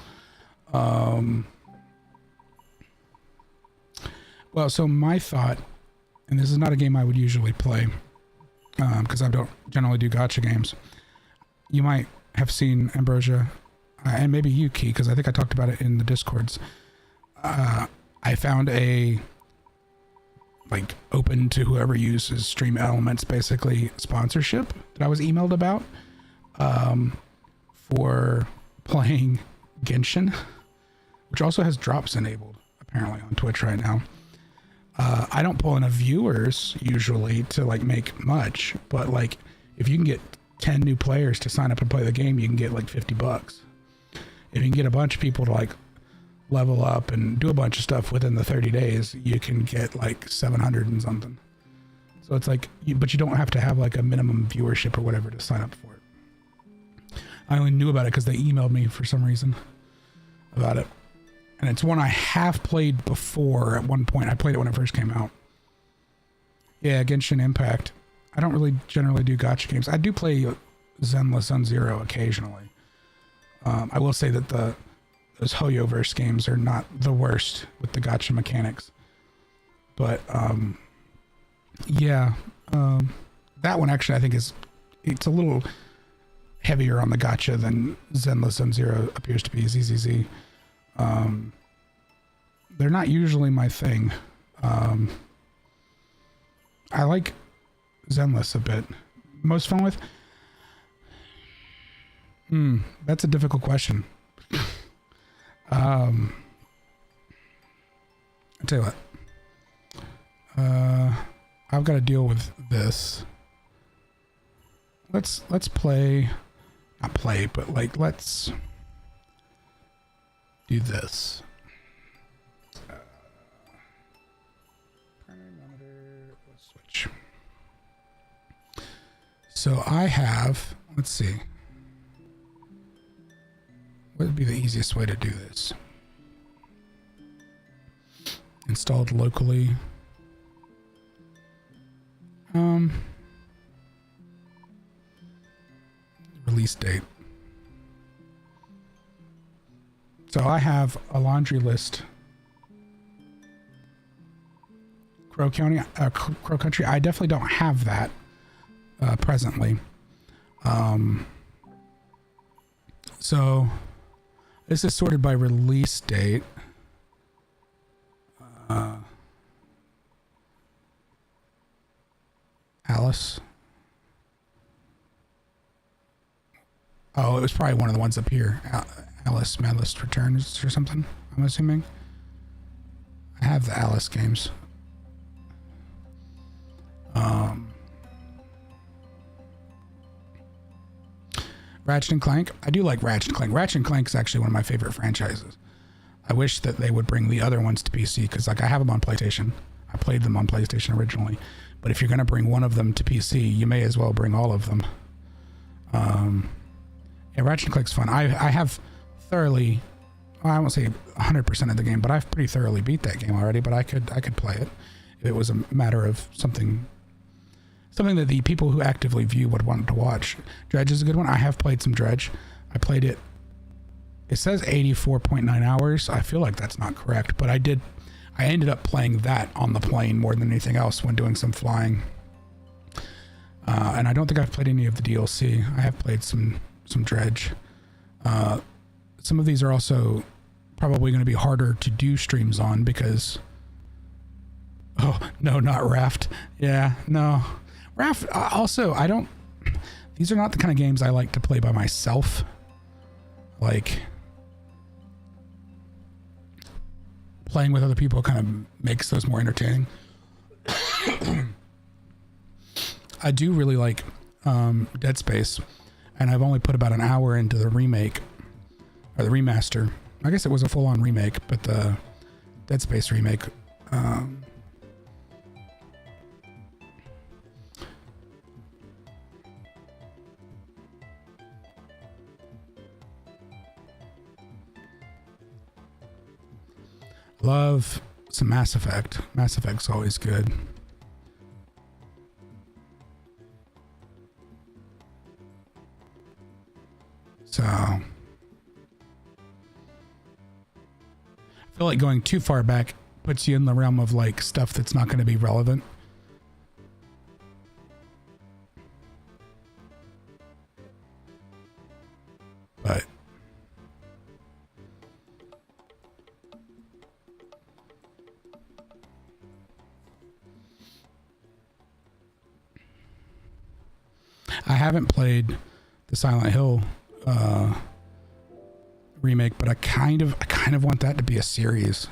Well, so my thought, and this is not a game I would usually play, because I don't generally do gacha games. You might have seen Ambrosia, and maybe you, Key, because I think I talked about it in the Discords. I found a like open to whoever uses Stream Elements basically sponsorship that I was emailed about for playing Genshin, which also has drops enabled apparently on Twitch right now. I don't pull enough viewers usually to like make much, but like if you can get 10 new players to sign up and play the game, you can get like $50. If you can get a bunch of people to like level up and do a bunch of stuff within the 30 days, you can get like 700 and something. So it's like, but you don't have to have like a minimum viewership or whatever to sign up for it. I only knew about it because they emailed me for some reason about it. And it's one I have played before at one point. I played it when it first came out. Yeah, Genshin Impact. I don't really generally do gacha games. I do play Zenless Zero occasionally. I will say that those Hoyoverse games are not the worst with the gacha mechanics. But yeah, that one actually I think it's a little heavier on the gacha than Zenless Zero appears to be. ZZZ. They're not usually my thing. I like Zenless a bit. Most fun with? That's a difficult question. I'll tell you what. I've got to deal with this. Let's play, not play, but like let's do this. Switch. So I have, let's see. What would be the easiest way to do this? Installed locally. Release date. So I have a laundry list. Crow Country. I definitely don't have that presently. So this is sorted by release date. Alice. Oh, it was probably one of the ones up here. Alice Madlist Returns or something, I'm assuming. I have the Alice games. Ratchet and Clank. I do like Ratchet and Clank. Ratchet and Clank is actually one of my favorite franchises. I wish that they would bring the other ones to PC because like I have them on PlayStation. I played them on PlayStation originally. But if you're going to bring one of them to PC, you may as well bring all of them. Yeah, Ratchet and Clank's fun. I have thoroughly, well, I won't say 100% of the game, but I've pretty thoroughly beat that game already. But I could play it if it was a matter of something that the people who actively view would want to watch. Dredge is a good one. I have played some Dredge. I played it. It says 84.9 hours. I feel like that's not correct, but I ended up playing that on the plane more than anything else when doing some flying. And I don't think I've played any of the DLC. I have played some Dredge. Some of these are also probably going to be harder to do streams on because... Oh, no, not Raft. Yeah, no. Raft, also, I don't... These are not the kind of games I like to play by myself. Like... Playing with other people kind of makes those more entertaining. I do really like Dead Space, and I've only put about an hour into the remake, or the remaster. I guess it was a full-on remake, but the Dead Space remake. Love some Mass Effect. Mass Effect's always good. So I feel like going too far back puts you in the realm of like stuff that's not going to be relevant. But I haven't played the Silent Hill remake, but I kind of want that to be a series.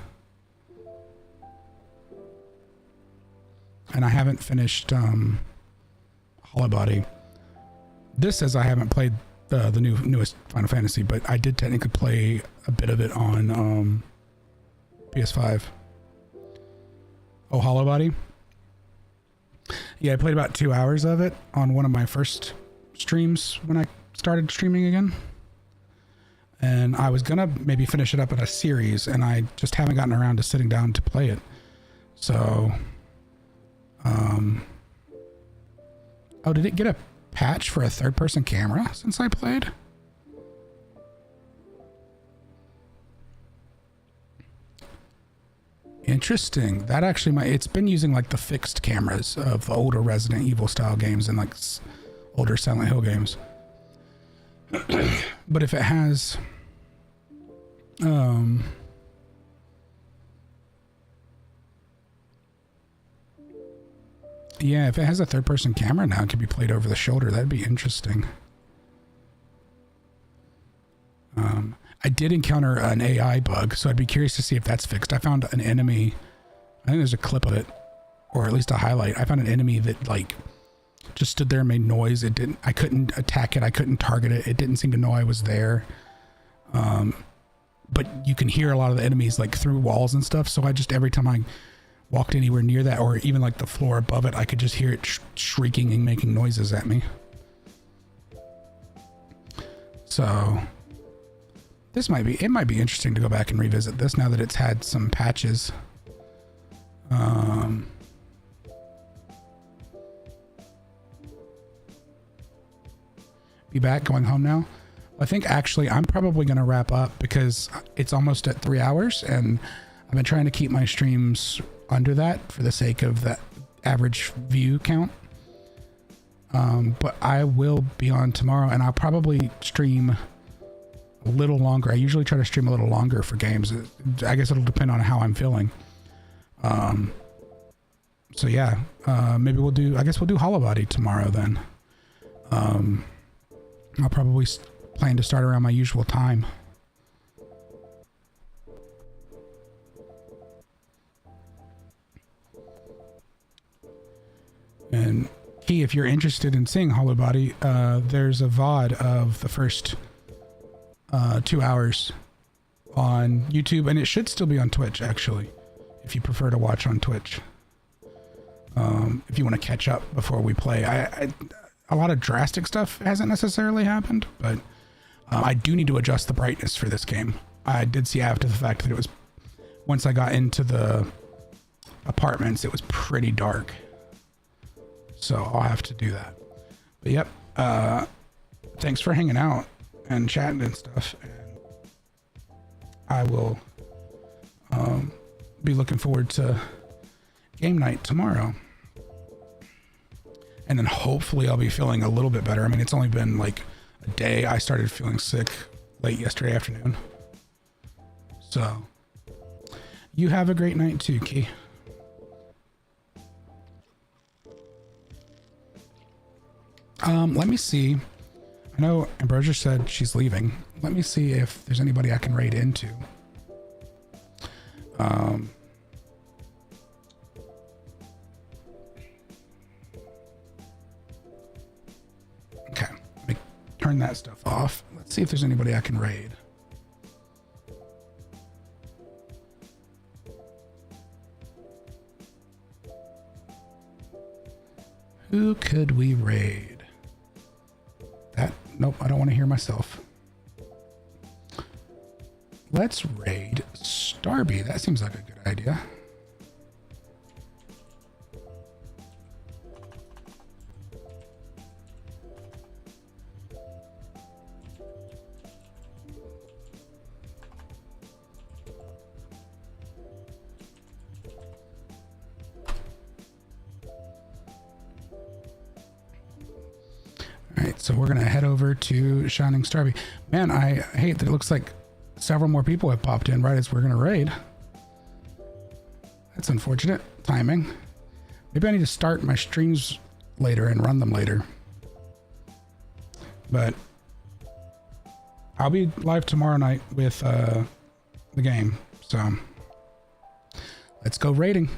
and I haven't finished Hollow Body. This says I haven't played the newest Final Fantasy, but I did technically play a bit of it on PS5. Oh, Hollow Body? Yeah, I played about 2 hours of it on one of my first streams when I started streaming again. And I was gonna maybe finish it up in a series, and I just haven't gotten around to sitting down to play it. So, oh, did it get a patch for a third-person camera since I played? Interesting. That actually might, it's been using like the fixed cameras of the older Resident Evil style games and like older Silent Hill games. But if it has, yeah, if it has a third person camera now, it can be played over the shoulder. That'd be interesting. I did encounter an AI bug, so I'd be curious to see if that's fixed. I found an enemy, I think there's a clip of it, or at least a highlight. I found an enemy that like just stood there and made noise. I couldn't attack it. I couldn't target it. It didn't seem to know I was there. But you can hear a lot of the enemies like through walls and stuff. So I just, every time I walked anywhere near that, or even like the floor above it, I could just hear it shrieking and making noises at me. So this might be, it might be interesting to go back and revisit this now that it's had some patches. Be back, going home now. I think actually I'm probably going to wrap up because it's almost at 3 hours, and I've been trying to keep my streams under that for the sake of that average view count. But I will be on tomorrow, and I'll probably stream a little longer. I usually try to stream a little longer for games. I guess it'll depend on how I'm feeling. So yeah, maybe we'll do, I guess we'll do Hollow Body tomorrow then. I'll probably plan to start around my usual time. And Key, if you're interested in seeing Hollow Body, there's a VOD of the first 2 hours on YouTube, and it should still be on Twitch actually, if you prefer to watch on Twitch. If you want to catch up before we play. A lot of drastic stuff hasn't necessarily happened, but I do need to adjust the brightness for this game. I did see after the fact that it was, once I got into the apartments, it was pretty dark. So I'll have to do that. But yep, thanks for hanging out and chatting and stuff. And I will be looking forward to game night tomorrow. And then hopefully I'll be feeling a little bit better. I mean, it's only been like a day. I started feeling sick late yesterday afternoon. So you have a great night too, Key. Let me see. I know Ambrosia said she's leaving. Let me see if there's anybody I can raid into. Okay, let me turn that stuff off. Let's see if there's anybody I can raid. Who could we raid? That, nope, I don't want to hear myself. Let's raid Starby. That seems like a good idea. So we're going to head over to Shining Starby. Man, I hate that it looks like several more people have popped in right as we're going to raid. That's unfortunate timing. Maybe I need to start my streams later and run them later. But I'll be live tomorrow night with the game. So let's go raiding.